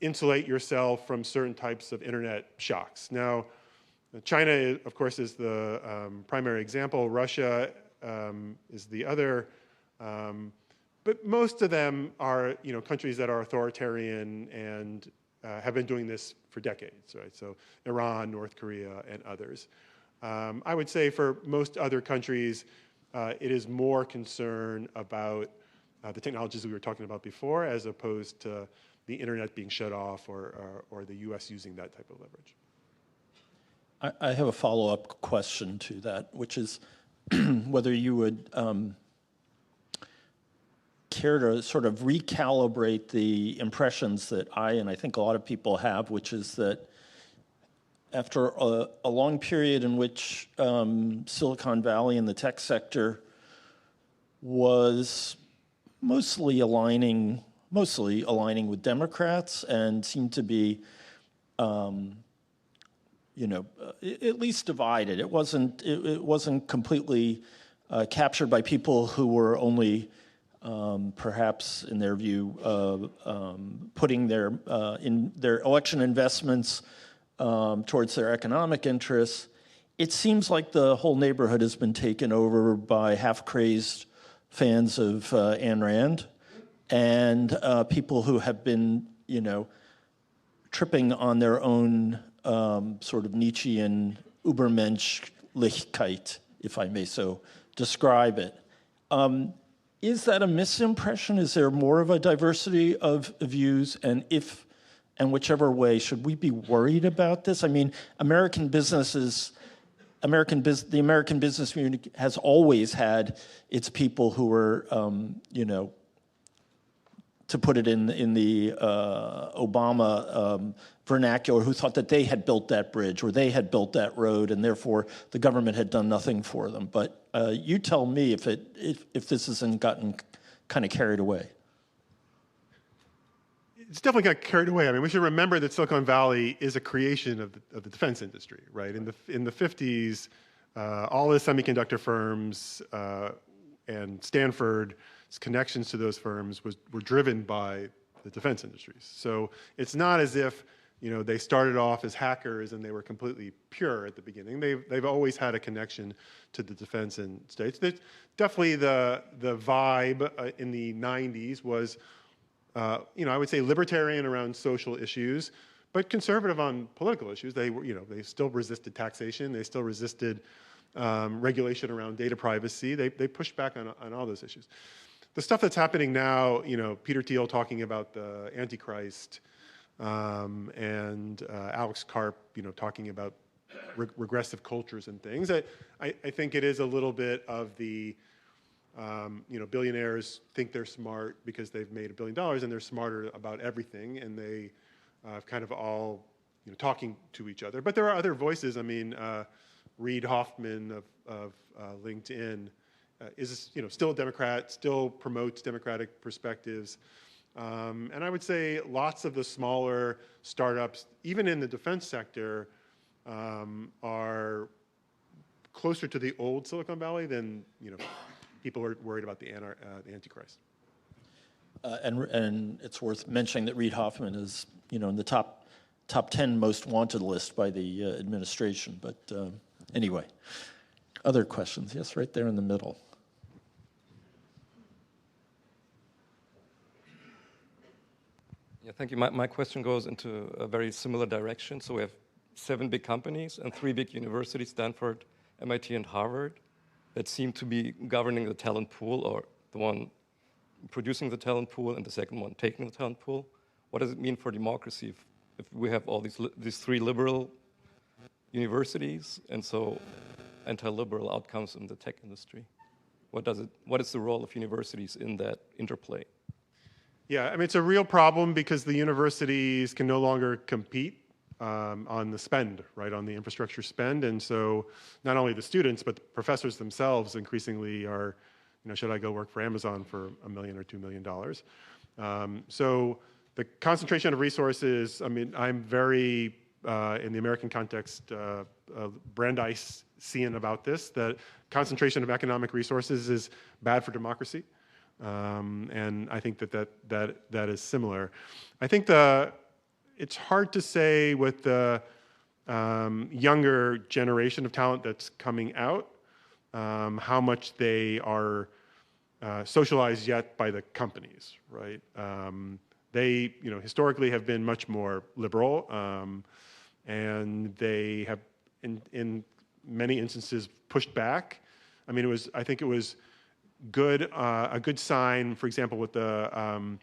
insulate yourself from certain types of internet shocks. Now, China, of course, is the primary example. Russia is the other. But most of them are, countries that are authoritarian and have been doing this for decades, right? So Iran, North Korea, and others. I would say for most other countries, it is more concern about the technologies we were talking about before, as opposed to the internet being shut off or the U.S. using that type of leverage. I have a follow-up question to that, which is whether you would care to sort of recalibrate the impressions that and I think a lot of people have, which is that after a long period in which Silicon Valley and the tech sector was mostly aligning with Democrats and seemed to be, at least divided. It wasn't completely captured by people who were only perhaps, in their view, putting their election investments towards their economic interests. It seems like the whole neighborhood has been taken over by half-crazed fans of Ayn Rand and people who have been, tripping on their own sort of Nietzschean Übermenschlichkeit, if I may so describe it. Is that a misimpression? Is there more of a diversity of views? And whichever way, should we be worried about this? I mean, the American business community has always had its people who were, to put it in the Obama vernacular, who thought that they had built that bridge or they had built that road, and therefore the government had done nothing for them. But you tell me if this hasn't gotten kind of carried away. It's definitely got carried away. I mean, we should remember that Silicon Valley is a creation of the defense industry, right? In the 50s, all the semiconductor firms and Stanford's connections to those firms were driven by the defense industries. So it's not as if they started off as hackers and they were completely pure at the beginning. They've always had a connection to the defense and states. There's definitely the vibe in the 90s was, I would say libertarian around social issues, but conservative on political issues. They were, they still resisted taxation. They still resisted regulation around data privacy. They pushed back on all those issues. The stuff that's happening now, Peter Thiel talking about the Antichrist, and Alex Karp, talking about regressive cultures and things. I think it is a little bit of the, billionaires think they're smart because they've made $1 billion and they're smarter about everything, and they kind of all, talking to each other. But there are other voices. I mean, Reid Hoffman of LinkedIn is, still a Democrat, still promotes democratic perspectives. And I would say lots of the smaller startups, even in the defense sector, are closer to the old Silicon Valley than people are worried about the Antichrist. And it's worth mentioning that Reid Hoffman is in the top 10 most wanted list by the administration. But anyway, other questions? Yes, right there in the middle. Yeah, thank you. My question goes into a very similar direction. So we have 7 big companies and 3 big universities, Stanford, MIT, and Harvard, that seem to be governing the talent pool, or the one producing the talent pool and the second one taking the talent pool. What does it mean for democracy if we have all these 3 liberal universities and so anti-liberal outcomes in the tech industry? What is the role of universities in that interplay? Yeah, I mean, it's a real problem because the universities can no longer compete on the spend, right, on the infrastructure spend. And so not only the students, but the professors themselves increasingly are, should I go work for Amazon for $1 million or $2 million? So the concentration of resources, I mean, I'm very, in the American context, Brandeisian about this, that concentration of economic resources is bad for democracy. And I think that is similar. I think it's hard to say with the younger generation of talent that's coming out, how much they are socialized yet by the companies, right? They, historically have been much more liberal, and they have, in many instances, pushed back. I mean, I think it was good, a good sign, for example, with the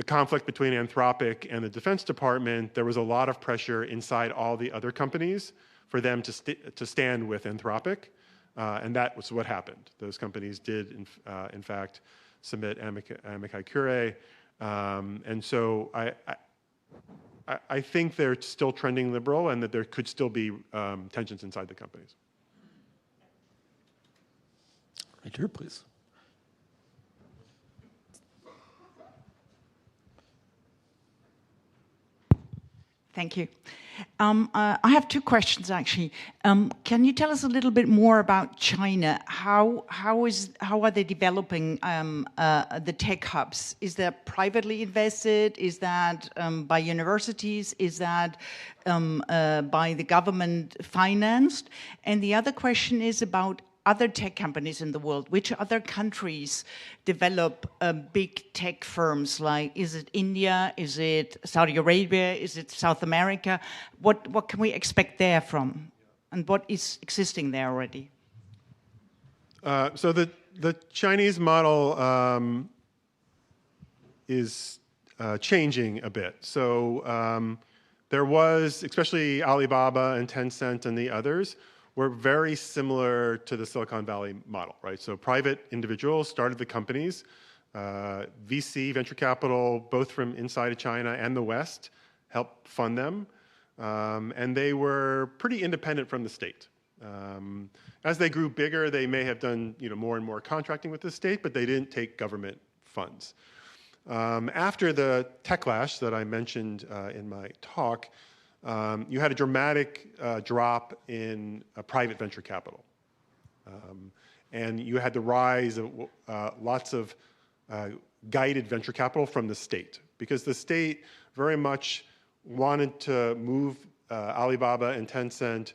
conflict between Anthropic and the Defense Department. There was a lot of pressure inside all the other companies for them to stand with Anthropic, and that was what happened. Those companies did, in fact, submit amici curiae, and so I think they're still trending liberal, and that there could still be tensions inside the companies. Right here, please. Thank you. I have 2 questions, actually. Can you tell us a little bit more about China? How are they developing the tech hubs? Is that privately invested? Is that by universities? Is that by the government financed? And the other question is about other tech companies in the world. Which other countries develop big tech firms? Like, is it India? Is it Saudi Arabia? Is it South America? What can we expect there from? And what is existing there already? So the Chinese model is changing a bit. So there was, especially Alibaba and Tencent and the others, were very similar to the Silicon Valley model, right? So private individuals started the companies, VC, venture capital, both from inside of China and the West, helped fund them, and they were pretty independent from the state. As they grew bigger, they may have done more and more contracting with the state, but they didn't take government funds. After the techlash that I mentioned in my talk, you had a dramatic drop in private venture capital. And you had the rise of lots of guided venture capital from the state, because the state very much wanted to move Alibaba and Tencent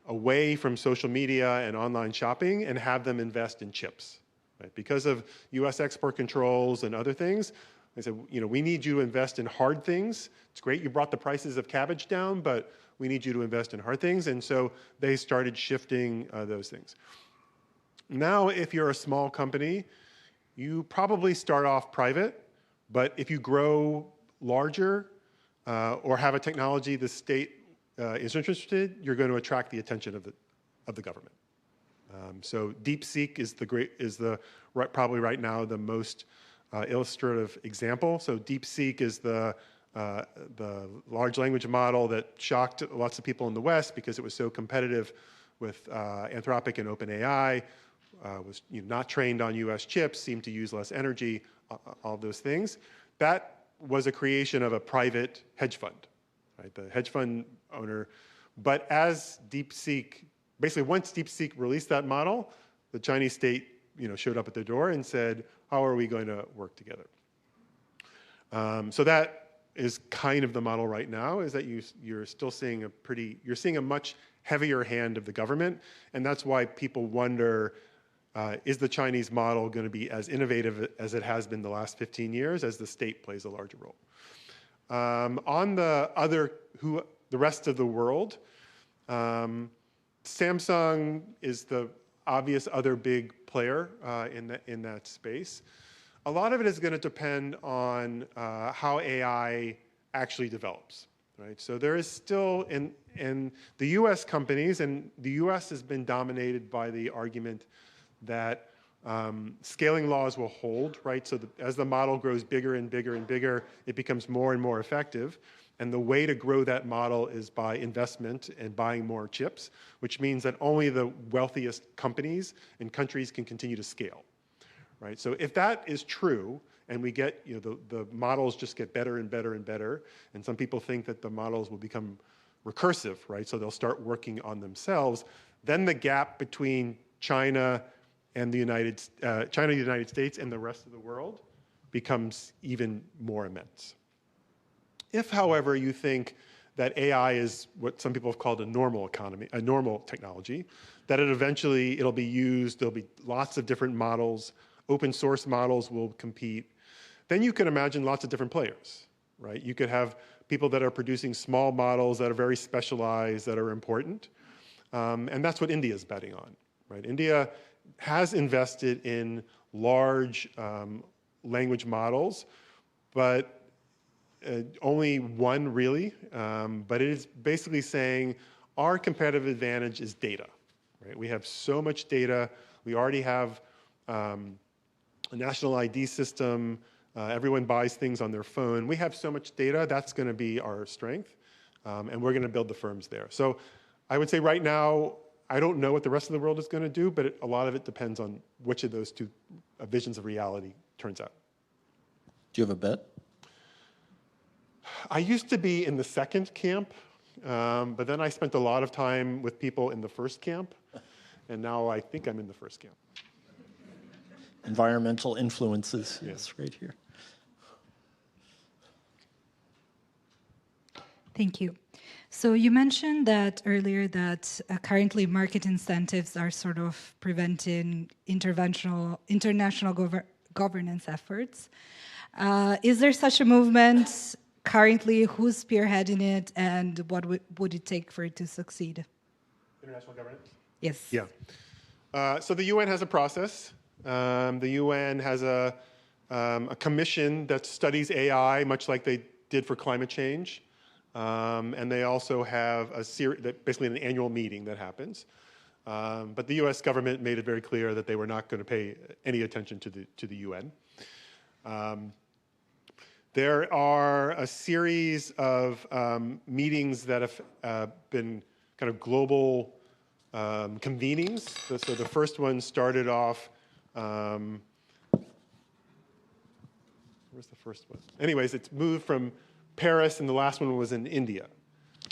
away from social media and online shopping and have them invest in chips. Right? Because of US export controls and other things, they said, we need you to invest in hard things. It's great you brought the prices of cabbage down, but we need you to invest in hard things. And so they started shifting those things. Now, if you're a small company, you probably start off private, but if you grow larger or have a technology the state is interested, you're going to attract the attention of the government. So DeepSeek is probably right now the most illustrative example. So DeepSeek is the large language model that shocked lots of people in the West because it was so competitive with Anthropic and OpenAI, was not trained on US chips, seemed to use less energy, all those things. That was a creation of a private hedge fund, right? The hedge fund owner. But as DeepSeek, basically once DeepSeek released that model, the Chinese state showed up at the door and said, how are we going to work together? So that is kind of the model right now, is that you're still seeing you're seeing a much heavier hand of the government, and that's why people wonder, is the Chinese model going to be as innovative as it has been the last 15 years as the state plays a larger role? On the the rest of the world. Samsung is the obvious other big player in that space. A lot of it is going to depend on how AI actually develops, right? So there is still in the U.S. companies, and the U.S. has been dominated by the argument that scaling laws will hold, right? So as the model grows bigger and bigger and bigger, it becomes more and more effective. And the way to grow that model is by investment and buying more chips, which means that only the wealthiest companies and countries can continue to scale, right? So if that is true, and we get, the models just get better and better and better, and some people think that the models will become recursive, right? So they'll start working on themselves, then the gap between China and the United States and the rest of the world becomes even more immense. If, however, you think that AI is what some people have called a normal economy, a normal technology, that it'll be used, there'll be lots of different models, open source models will compete, then you can imagine lots of different players, right? You could have people that are producing small models that are very specialized, that are important, and that's what India is betting on, right? India has invested in large language models, but only one really, but it is basically saying our competitive advantage is data, right? We have so much data. We already have a national ID system. Everyone buys things on their phone. We have so much data, that's going to be our strength, and we're going to build the firms there. So I would say right now, I don't know what the rest of the world is going to do, but a lot of it depends on which of those two visions of reality turns out. Do you have a bet? I used to be in the second camp, but then I spent a lot of time with people in the first camp, and now I think I'm in the first camp. Environmental influences, yes, right here. Thank you. So you mentioned that earlier that currently market incentives are sort of preventing international governance efforts. Is there such a movement currently? Who's spearheading it, and what would it take for it to succeed? International governance? Yes. Yeah. So the UN has a process. The UN has a commission that studies AI, much like they did for climate change. And they also have basically an annual meeting that happens. But the U.S. government made it very clear that they were not going to pay any attention to the UN. There are a series of meetings that have been kind of global convenings. So the first one started off. Where's the first one? Anyways, it's moved from Paris, and the last one was in India.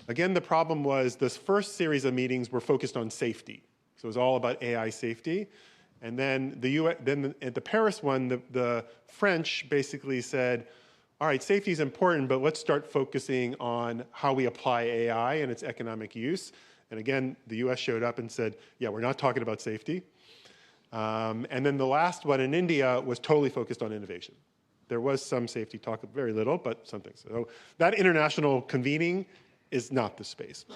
Again, the problem was this first series of meetings were focused on safety. So it was all about AI safety. And then at the Paris one, the French basically said, all right, safety is important, but let's start focusing on how we apply AI and its economic use. And again, the US showed up and said, yeah, we're not talking about safety. And then the last one in India was totally focused on innovation. There was some safety talk, very little, but something. So that international convening is not the space.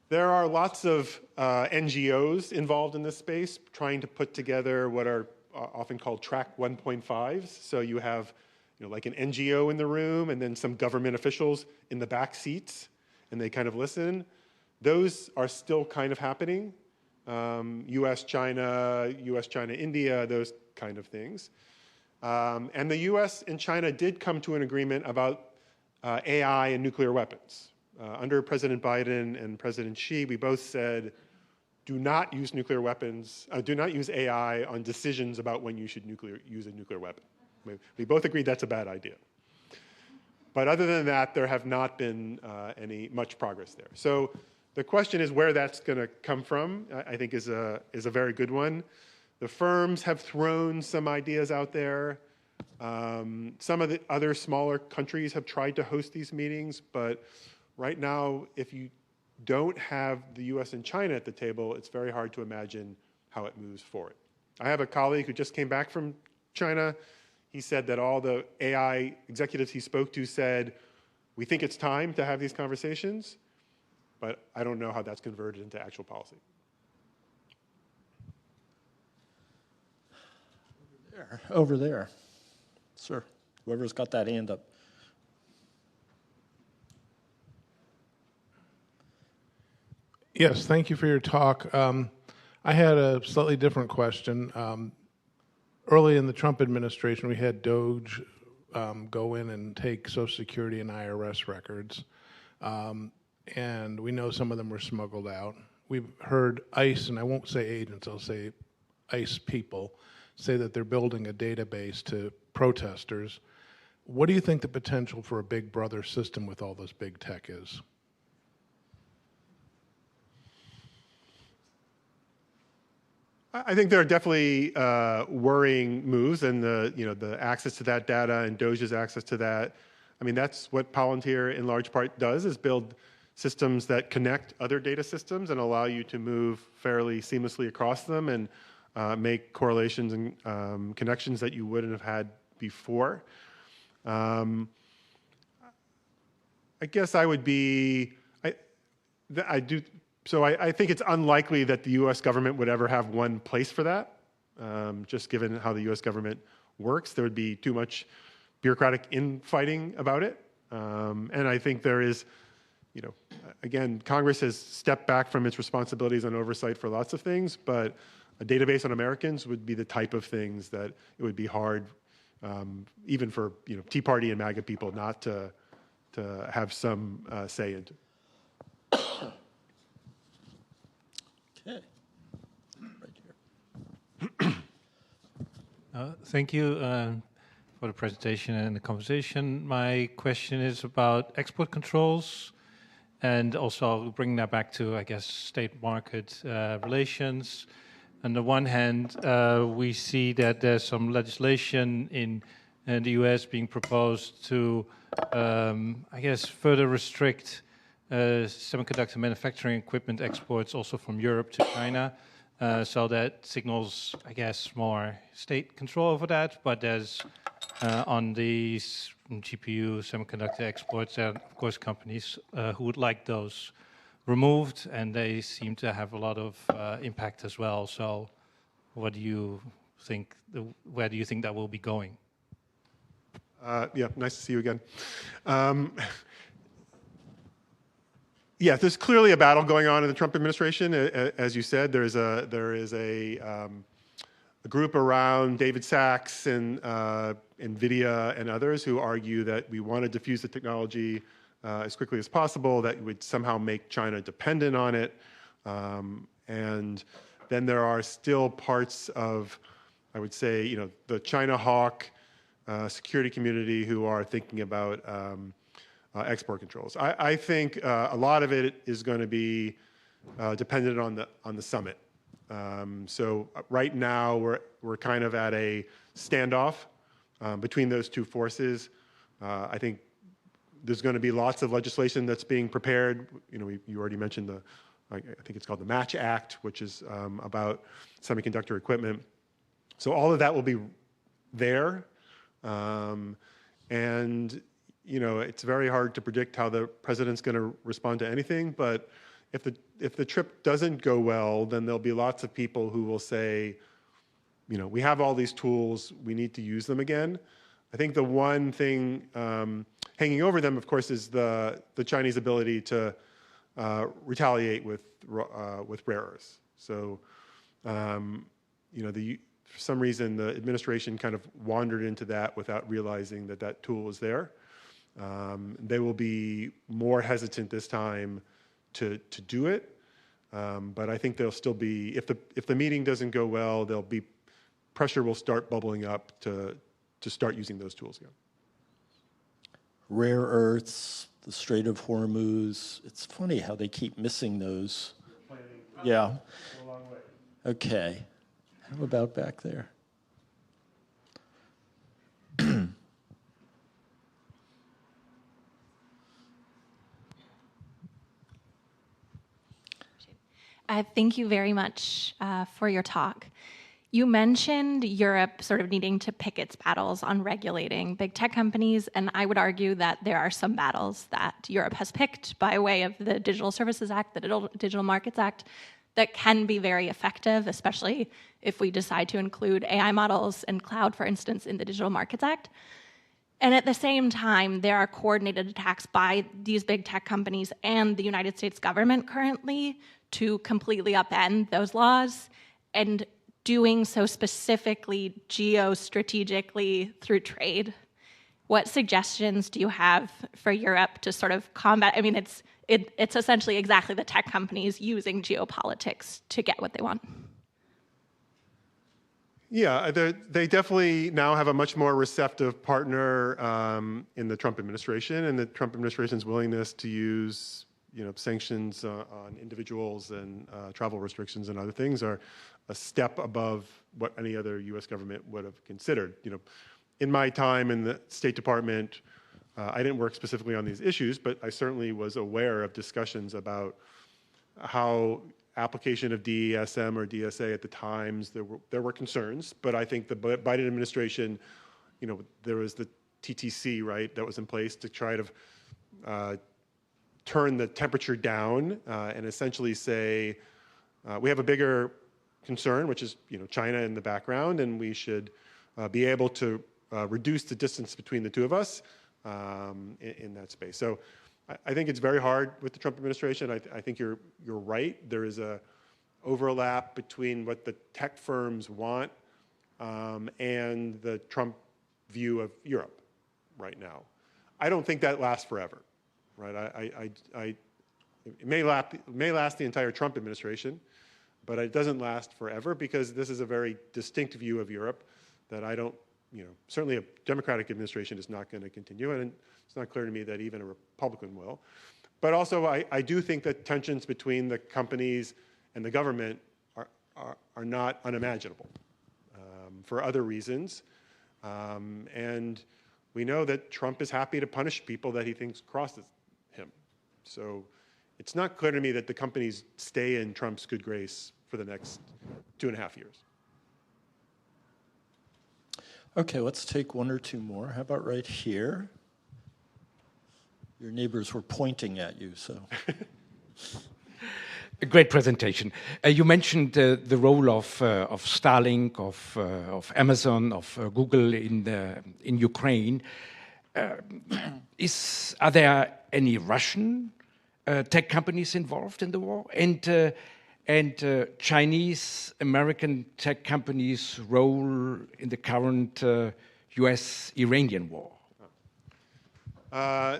There are lots of NGOs involved in this space trying to put together what are often called track 1.5s. So you have like an NGO in the room and then some government officials in the back seats, and they kind of listen. Those are still kind of happening. US, China, India, those kind of things. And the US and China did come to an agreement about AI and nuclear weapons. Under President Biden and President Xi, we both said, do not use nuclear weapons, do not use AI on decisions about when you should use a nuclear weapon. We both agreed that's a bad idea. But other than that, there have not been much progress there. So the question is where that's going to come from, I think is a very good one. The firms have thrown some ideas out there. Some of the other smaller countries have tried to host these meetings, but right now, if you don't have the US and China at the table, it's very hard to imagine how it moves forward. I have a colleague who just came back from China. He said that all the AI executives he spoke to said, we think it's time to have these conversations, but I don't know how that's converted into actual policy. Over there. Sir, whoever's got that hand up. Yes, thank you for your talk. I had a slightly different question. Early in the Trump administration, we had Doge go in and take Social Security and IRS records, and we know some of them were smuggled out. We've heard ICE, and I won't say agents, I'll say ICE people, say that they're building a database to protesters. What do you think the potential for a big brother system with all this big tech is? I think there are definitely worrying moves, and the access to that data and Doge's access to that. I mean, that's what Palantir in large part does, is build systems that connect other data systems and allow you to move fairly seamlessly across them and make correlations and connections that you wouldn't have had before. I guess I would be, I think it's unlikely that the U.S. government would ever have one place for that, just given how the U.S. government works. There would be too much bureaucratic infighting about it. And I think there is, again, Congress has stepped back from its responsibilities on oversight for lots of things, but a database on Americans would be the type of things that it would be hard, even for Tea Party and MAGA people, not to have some say into. Okay. Right here. Thank you for the presentation and the conversation. My question is about export controls, and also bringing that back to, I guess, state-market relations. On the one hand, we see that there's some legislation in the U.S. being proposed to, I guess, further restrict semiconductor manufacturing equipment exports also from Europe to China. So that signals, I guess, more state control over that. But there's, on these GPU semiconductor exports, there are, of course, companies who would like those removed, and they seem to have a lot of impact as well. So what do you think, where do you think that will be going? Yeah, nice to see you again. Yeah, there's clearly a battle going on in the Trump administration. As you said, there is a group around David Sachs and NVIDIA and others who argue that we want to diffuse the technology as quickly as possible, that would somehow make China dependent on it. And then there are still parts of, I would say, the China hawk security community who are thinking about export controls. I think a lot of it is going to be dependent on the summit. So right now we're kind of at a standoff between those two forces. I think there's going to be lots of legislation that's being prepared. You already mentioned I think it's called the Match Act, which is about semiconductor equipment. So all of that will be there, and it's very hard to predict how the president's going to respond to anything. But if the trip doesn't go well, then there'll be lots of people who will say, we have all these tools, we need to use them again. I think the one thing hanging over them, of course, is the Chinese ability to retaliate with rare earths. So, for some reason, the administration kind of wandered into that without realizing that tool was there. They will be more hesitant this time to do it, but I think they'll still be. If the meeting doesn't go well, pressure will start bubbling up to start using those tools again. Rare earths, the Strait of Hormuz. It's funny how they keep missing those. Yeah. Okay. How about back there? Thank you very much for your talk. You mentioned Europe sort of needing to pick its battles on regulating big tech companies, and I would argue that there are some battles that Europe has picked by way of the Digital Services Act, the Digital Markets Act, that can be very effective, especially if we decide to include AI models and cloud, for instance, in the Digital Markets Act. And at the same time, there are coordinated attacks by these big tech companies and the United States government currently to completely upend those laws, and doing so specifically geostrategically through trade. What suggestions do you have for Europe to sort of combat? I mean, it's essentially exactly the tech companies using geopolitics to get what they want. Yeah, they definitely now have a much more receptive partner in the Trump administration, and the Trump administration's willingness to use sanctions on individuals and travel restrictions and other things are a step above what any other U.S. government would have considered. In my time in the State Department, I didn't work specifically on these issues, but I certainly was aware of discussions about how application of DESM or DSA at the times, there were concerns, but I think the Biden administration, there was the TTC, right, that was in place to try to turn the temperature down and essentially say, we have a bigger concern, which is China in the background, and we should be able to reduce the distance between the two of us in that space. So I think it's very hard with the Trump administration. I think you're right. There is a overlap between what the tech firms want and the Trump view of Europe right now. I don't think that lasts forever, right? It may last the entire Trump administration, but it doesn't last forever because this is a very distinct view of Europe that I don't, certainly a Democratic administration is not going to continue, and it's not clear to me that even a Republican will. But also, I do think that tensions between the companies and the government are not unimaginable for other reasons. And we know that Trump is happy to punish people that he thinks crosses him. So it's not clear to me that the companies stay in Trump's good grace for the next 2.5 years. Okay, let's take one or two more. How about right here? Your neighbors were pointing at you, so. A great presentation. You mentioned the role of Starlink, of Amazon, of Google in Ukraine. Are there any Russian tech companies involved in the war? And Chinese American tech companies' role in the current U.S.-Iranian war?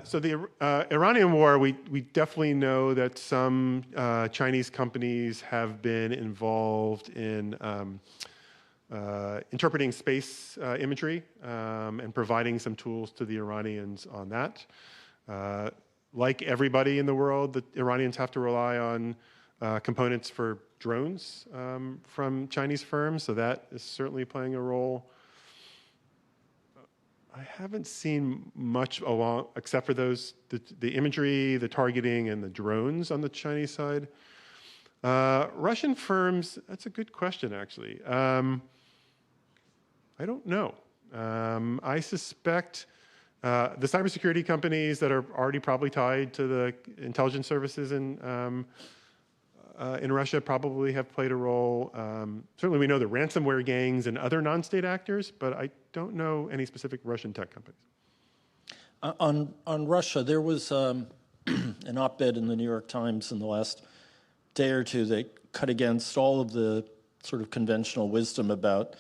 So the Iranian war, we definitely know that some Chinese companies have been involved in interpreting space imagery and providing some tools to the Iranians on that. Like everybody in the world, the Iranians have to rely on components for drones from Chinese firms, so that is certainly playing a role. I haven't seen much along, except for those, the imagery, the targeting, and the drones on the Chinese side. Russian firms, that's a good question, actually. I don't know. I suspect the cybersecurity companies that are already probably tied to the intelligence services in Russia probably have played a role. Certainly we know the ransomware gangs and other non-state actors, but I don't know any specific Russian tech companies. On Russia, there was an op-ed in the New York Times in the last day or two that cut against all of the sort of conventional wisdom about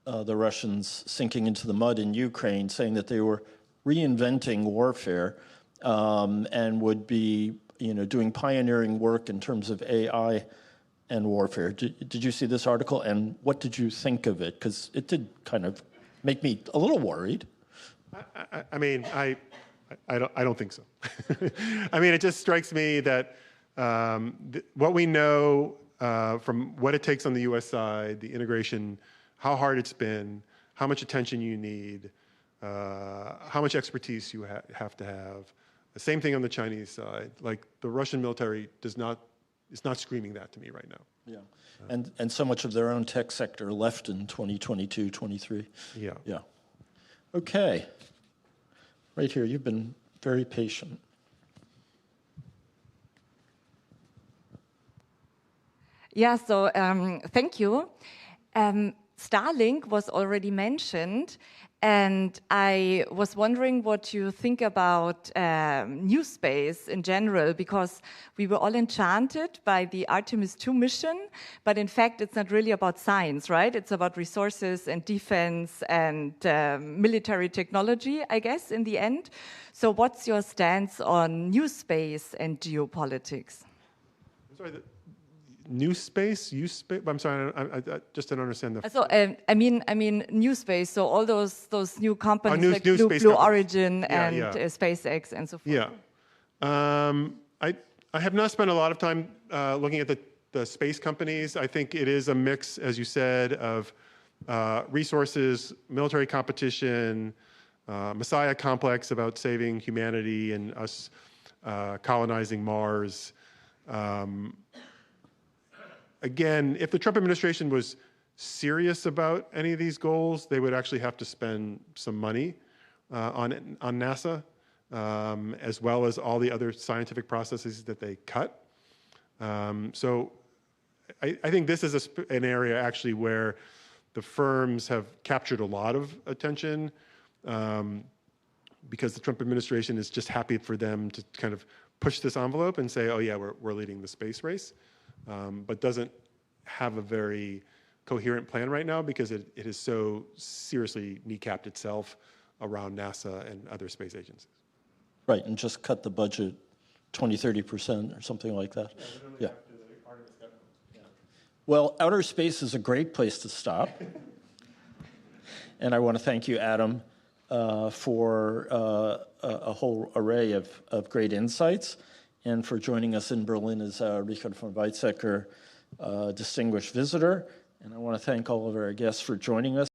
the Russians sinking into the mud in Ukraine, saying that they were reinventing warfare and would be doing pioneering work in terms of AI and warfare. Did you see this article, and what did you think of it? Because it did kind of make me a little worried. I mean, I don't think so. I mean, it just strikes me that what we know from what it takes on the U.S. side, the integration, how hard it's been, how much attention you need, how much expertise you have to have. The same thing on the Chinese side. Like, the Russian military does not it's not screaming that to me right now. Yeah, and so much of their own tech sector left in 2022, 23. Yeah. Yeah. Okay. Right here, you've been very patient. Yeah, so thank you. Starlink was already mentioned, and I was wondering what you think about new space in general, because we were all enchanted by the Artemis 2 mission, but in fact it's not really about science, right? It's about resources and defense and military technology, I guess, in the end. So what's your stance on new space and geopolitics? I'm sorry, new space, use space. I'm sorry, I just didn't understand the. So I mean new space. So all those new companies like new Blue Origin and SpaceX and so forth. Yeah, I have not spent a lot of time looking at the space companies. I think it is a mix, as you said, of resources, military competition, Messiah complex about saving humanity and us colonizing Mars. Again, if the Trump administration was serious about any of these goals, they would actually have to spend some money on NASA, as well as all the other scientific processes that they cut. So I think this is an area actually where the firms have captured a lot of attention because the Trump administration is just happy for them to kind of push this envelope and say, oh yeah, we're leading the space race. But doesn't have a very coherent plan right now because it has so seriously kneecapped itself around NASA and other space agencies. Right, and just cut the budget 20-30% or something like that. Yeah. Well, outer space is a great place to stop. And I want to thank you, Adam, for a whole array of great insights. And for joining us in Berlin as Richard von Weizsäcker, distinguished visitor. And I want to thank all of our guests for joining us.